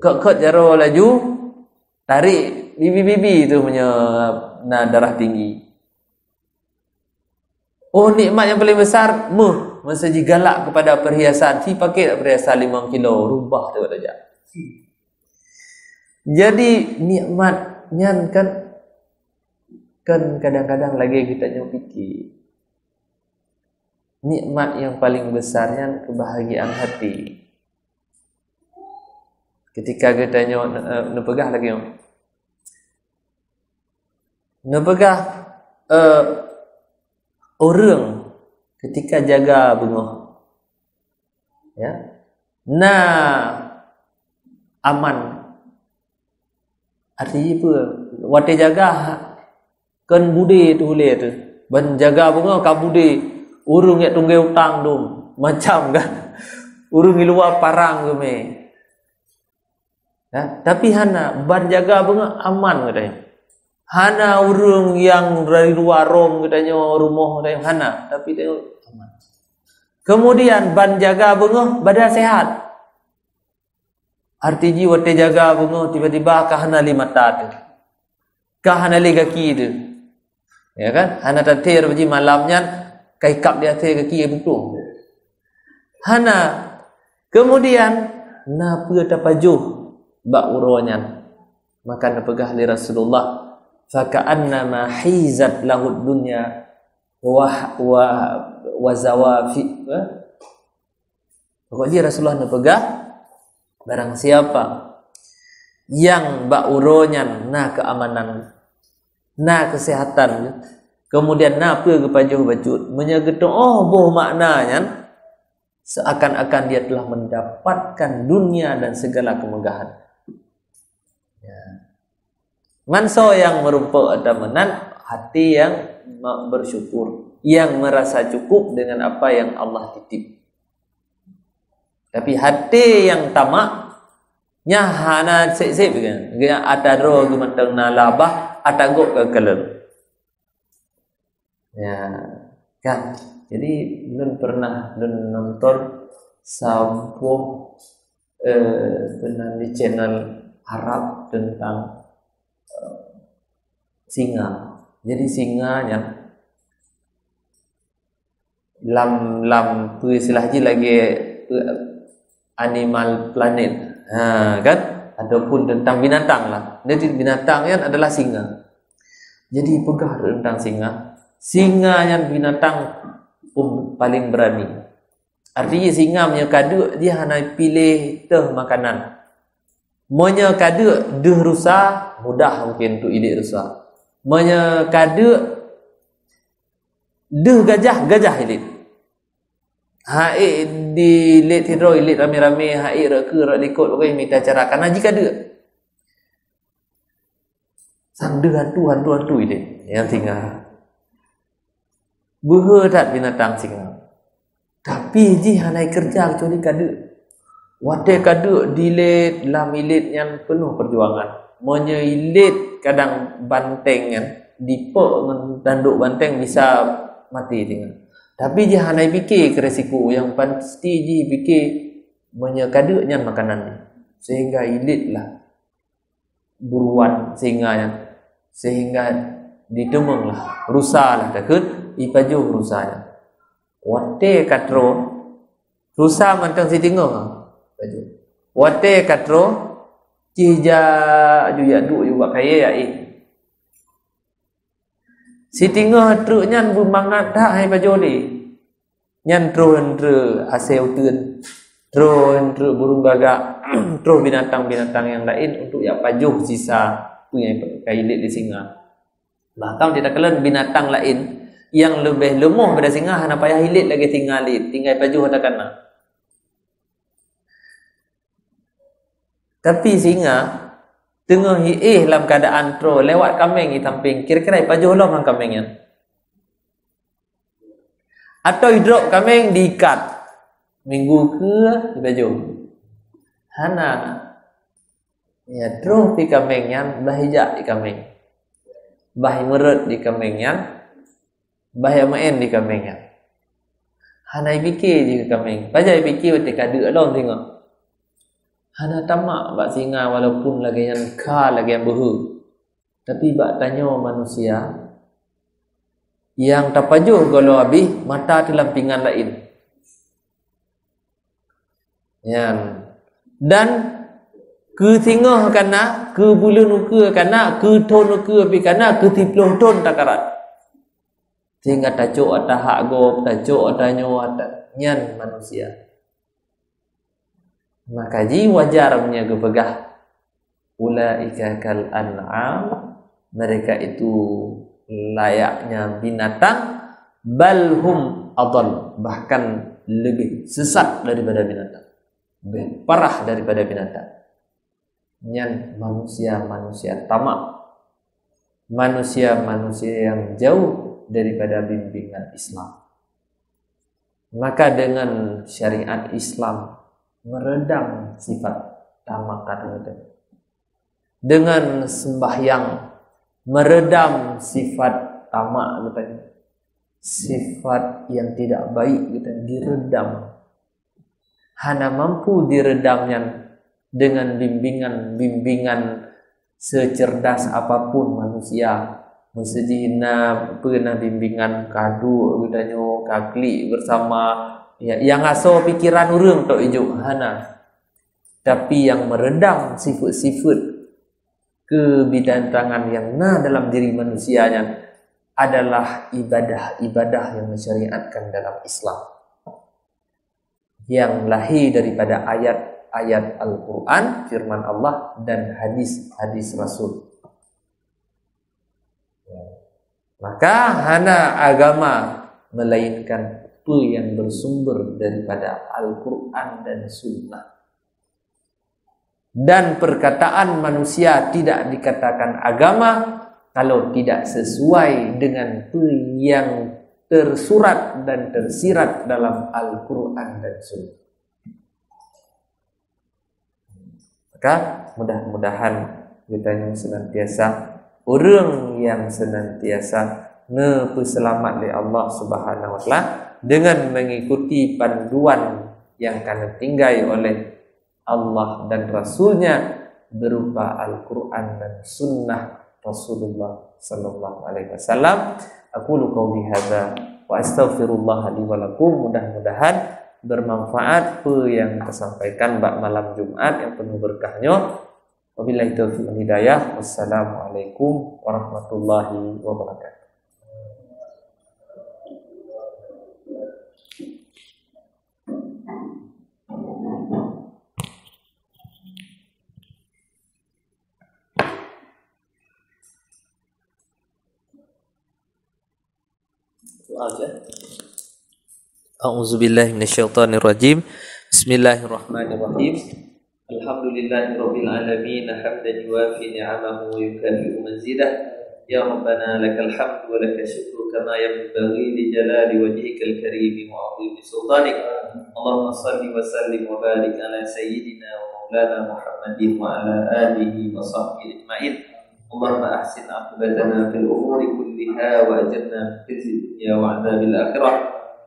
Kek jaro laju tarik bibi-bibi tu punya darah tinggi. Oh nikmat yang paling besar masa jigalak kepada perhiasan si pakai perhiasan 5 kilo rubah tu saja. Jadi nikmatnya kan kadang-kadang lagi kita fikir nikmat yang paling besarnya kebahagiaan hati. Ketika kita nepegah lagi nepegah orang ketika jaga bengah ya aman artinya apa wate jaga kan budi tu boleh tu ban jaga bengah ka budi urung yak tunggai utang dum macam kan urung luar parang ke me ya tapi hana ban jaga bengah aman katanya. Hana urung yang dari luar rom katanya rumah katanya hana tapi dia aman. Kemudian ban jaga bengah badan sehat. Artinya wate jaga bengah tiba-tiba ka hana li mata tu. Ka hana li kaki tu. Ya kan? Hana tatir biji malamnya kai kap dia atas kaki betul. Hana kemudian na pu tapajuh bak uronya. Maka napegah li Rasulullah faka'annama hizat lahud dunya wa zawafi. Pokoknya Rasulullah nepegah barang siapa yang bauronya na keamanan, na kesehatan, kemudian na apa kepajuh bacut, menyegetong boh maknanya seakan-akan dia telah mendapatkan dunia dan segala kemegahan. Ya. Manso yang merupakan adamanan hati yang bersyukur, yang merasa cukup dengan apa yang Allah titip. Tapi hati yang tamak nya hana sip-sip kan, dia atadro gumantang na labah atagok ke kelem. Ya, kan. Jadi belum pernah nonton sampo di channel Arab tentang singa. Jadi singanya lam istilah lagi animal planet, kan? Ataupun tentang binatang lah. Jadi binatangnya adalah singa. Jadi pegah tentang singa. Singa yang binatang paling berani. Artinya singa punya kadu dia hanya pilih teh makanan. Monya kadu deh rusa mudah mungkin untuk idik rusa. Monya kadu deh gajah ilik. Hai di lit hidro ilik rame-rame hai rak likut orang minta cara karena jika dia sang hantu ilik yang singa. Berhedat binatang singa. Tapi ji hanai kerja kecuali kadu. Wadai kadu dilit lam ilit yang penuh perjuangan. Monya ilit kadang banteng yang dipok tanduk banteng bisa mati tinggal. Tapi dia hanai fikir ke resiko yang pasti ji fikir monya kadu yang makanan sehingga ilitlah buruan singanya sehingga ditemenglah rusalah takut ipajuh rusanya. Wate katro rusa mantang si tinggal baju. Wate katro cija juya du juga kaya ya si tinggal truk nyan bumangat dah hai baju ni. Nyan tro entre aseu teun. Tro entre burung gagak, tro binatang-binatang yang lain untuk ya pajuh sisa punya kailit di singa. Bahkan tidak kalian binatang lain yang lebih lemah pada singa hana payah hilit lagi tinggal pajuh ada kana. Tapi singa tengah dalam keadaan tro lewat kambing di samping kira-kira pajuh lah mang kambingnya. Atau hidrok kambing diikat minggu ke di baju. Hana ya tro pi kambingnya bahijak di kambing. Bah merut di kambingnya. Bahaya main di kambingnya. Hana fikir je kambing. Pajai fikir ketika ada long tengok. Hana tamak bak singa walaupun lagi yang ka lagi yang behu. Tapi bak tanya manusia yang tapajuh kalau habis mata dalam pinggan lain. Yang dan ke singa kana ke bulu nuka kana ke ton nuka pi kana ke tiploh ton takarat. Sehingga tajuk ada hak go, tajuk ada nyawa ada nyan manusia. Maka ji wajar punya kepegah. Ulaika kal an'am, mereka itu layaknya binatang, balhum adall, bahkan lebih sesat daripada binatang, lebih parah daripada binatang. Nyan manusia tamak, manusia yang jauh daripada bimbingan Islam. Maka dengan syariat Islam meredam sifat tamakan itu. Dengan sembahyang meredam sifat tamak gitu. Sifat yang tidak baik gitu diredam. Hana mampu diredamnya dengan bimbingan secerdas apapun manusia. Mesejina pernah bimbingan kadu gudanyo kakli bersama ya, yang aso pikiran urang tok ijuk hana. Tapi yang meredam sifat-sifat kebidatangan yang dalam diri manusianya adalah ibadah yang disyariatkan dalam Islam. Yang lahir daripada ayat ayat Al-Quran, firman Allah, dan hadis-hadis Rasul. Maka hana agama melainkan apa yang bersumber daripada Al-Quran dan Sunnah. Dan perkataan manusia tidak dikatakan agama kalau tidak sesuai dengan apa yang tersurat dan tersirat dalam Al-Quran dan Sunnah. Maka mudah-mudahan kita yang senantiasa orang yang senantiasa selamat oleh Allah Subhanahu wa taala dengan mengikuti panduan yang akan tinggai oleh Allah dan Rasulnya berupa Al-Quran dan Sunnah Rasulullah Sallallahu Alaihi Wasallam. Aqulu qouli hadza wa astaghfirullah li wa lakum. Mudah-mudahan bermanfaat apa yang tersampaikan malam Jumat yang penuh berkahnya. Wabillahi taufiq wal hidayah. Wassalamualaikum warahmatullahi wabarakatuh. A'udzubillahi minasyaitonirrajim. Bismillahirrahmanirrahim. Alhamdulillahirabbil alamin hamdan yuwafi ni'amahu wa yukafi'u mazidah. Ya Rabbana lakal hamdu wa lakal syukru kama yanbaghi li jalali wajhikal karim wa 'azimi sultanik. Allahumma shalli wa sallim wa barik ala sayyidina wa maulana Muhammadin wa ala alihi wa sahbihi ajma'in. Allahumma ahsin aqibatana fil umuri kulliha wa ajirna min khizyi dunya wa 'adzabil akhirah.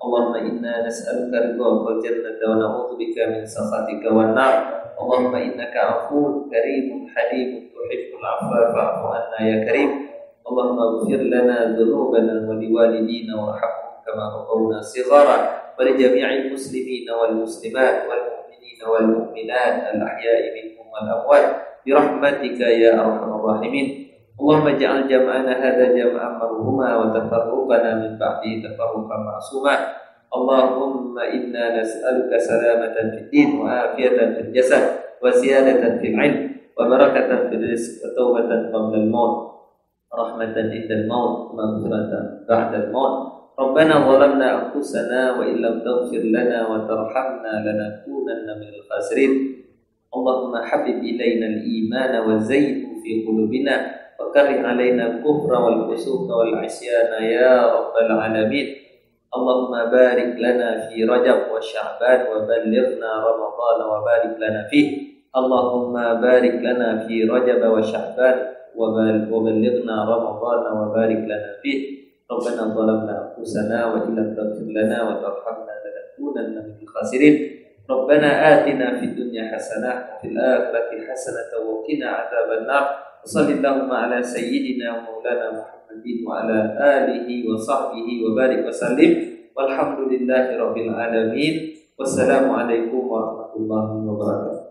Allahumma inna nas'aluka ridha wal jannata wa na'udzu bika min sakhatika wan nar. Allahumma innaka 'afuwwun karimun halimun tuhibbul 'afwa fa'fu 'anna ya karim. Allahumma ighfir lana dhunubana wa liwalidina warhamhum kama rabbawna shighara wa li jami'il muslimina wal muslimat wal mu'minina wal mu'minat al ahya'i minhum wal amwat برحمتك يا أرحم الراحمين. اللهم اجعل جمعنا هذا جمعا مرحوما وتفرقنا من بعده تفرقا معصوما. اللهم إنا نسألك سلامة في الدين وعافية في الجسد وزيادة في العلم وبركة في الرزق وتوبة قبل الموت رحمة عند الموت ومغفرة بعد الموت. ربنا ظلمنا أنفسنا وإن لم تغفر لنا وترحمنا لنكونن من الخاسرين. اللهم حبب إلينا الإيمان وزينه في قلوبنا وكره علينا الكفر والفسوق والعصيان يا رب العالمين. اللهم بارك لنا في رجب وشعبان وبلغنا رمضان وبارك لنا فيه. اللهم بارك لنا في رجب وشعبان وبلغنا رمضان وبارك لنا فيه. ربنا ظلمنا أنفسنا وإن لم تغفر لنا وترحمنا لنكونن من الخاسرين. ربنا آتنا في الدنيا حسنة وفي الآخرة حسنة وقنا عذاب النار. وصل اللهم على سيدنا ومولانا محمد وعلى آله وصحبه وبارك وسلم والحمد لله رب العالمين. والسلام عليكم ورحمة الله وبركاته.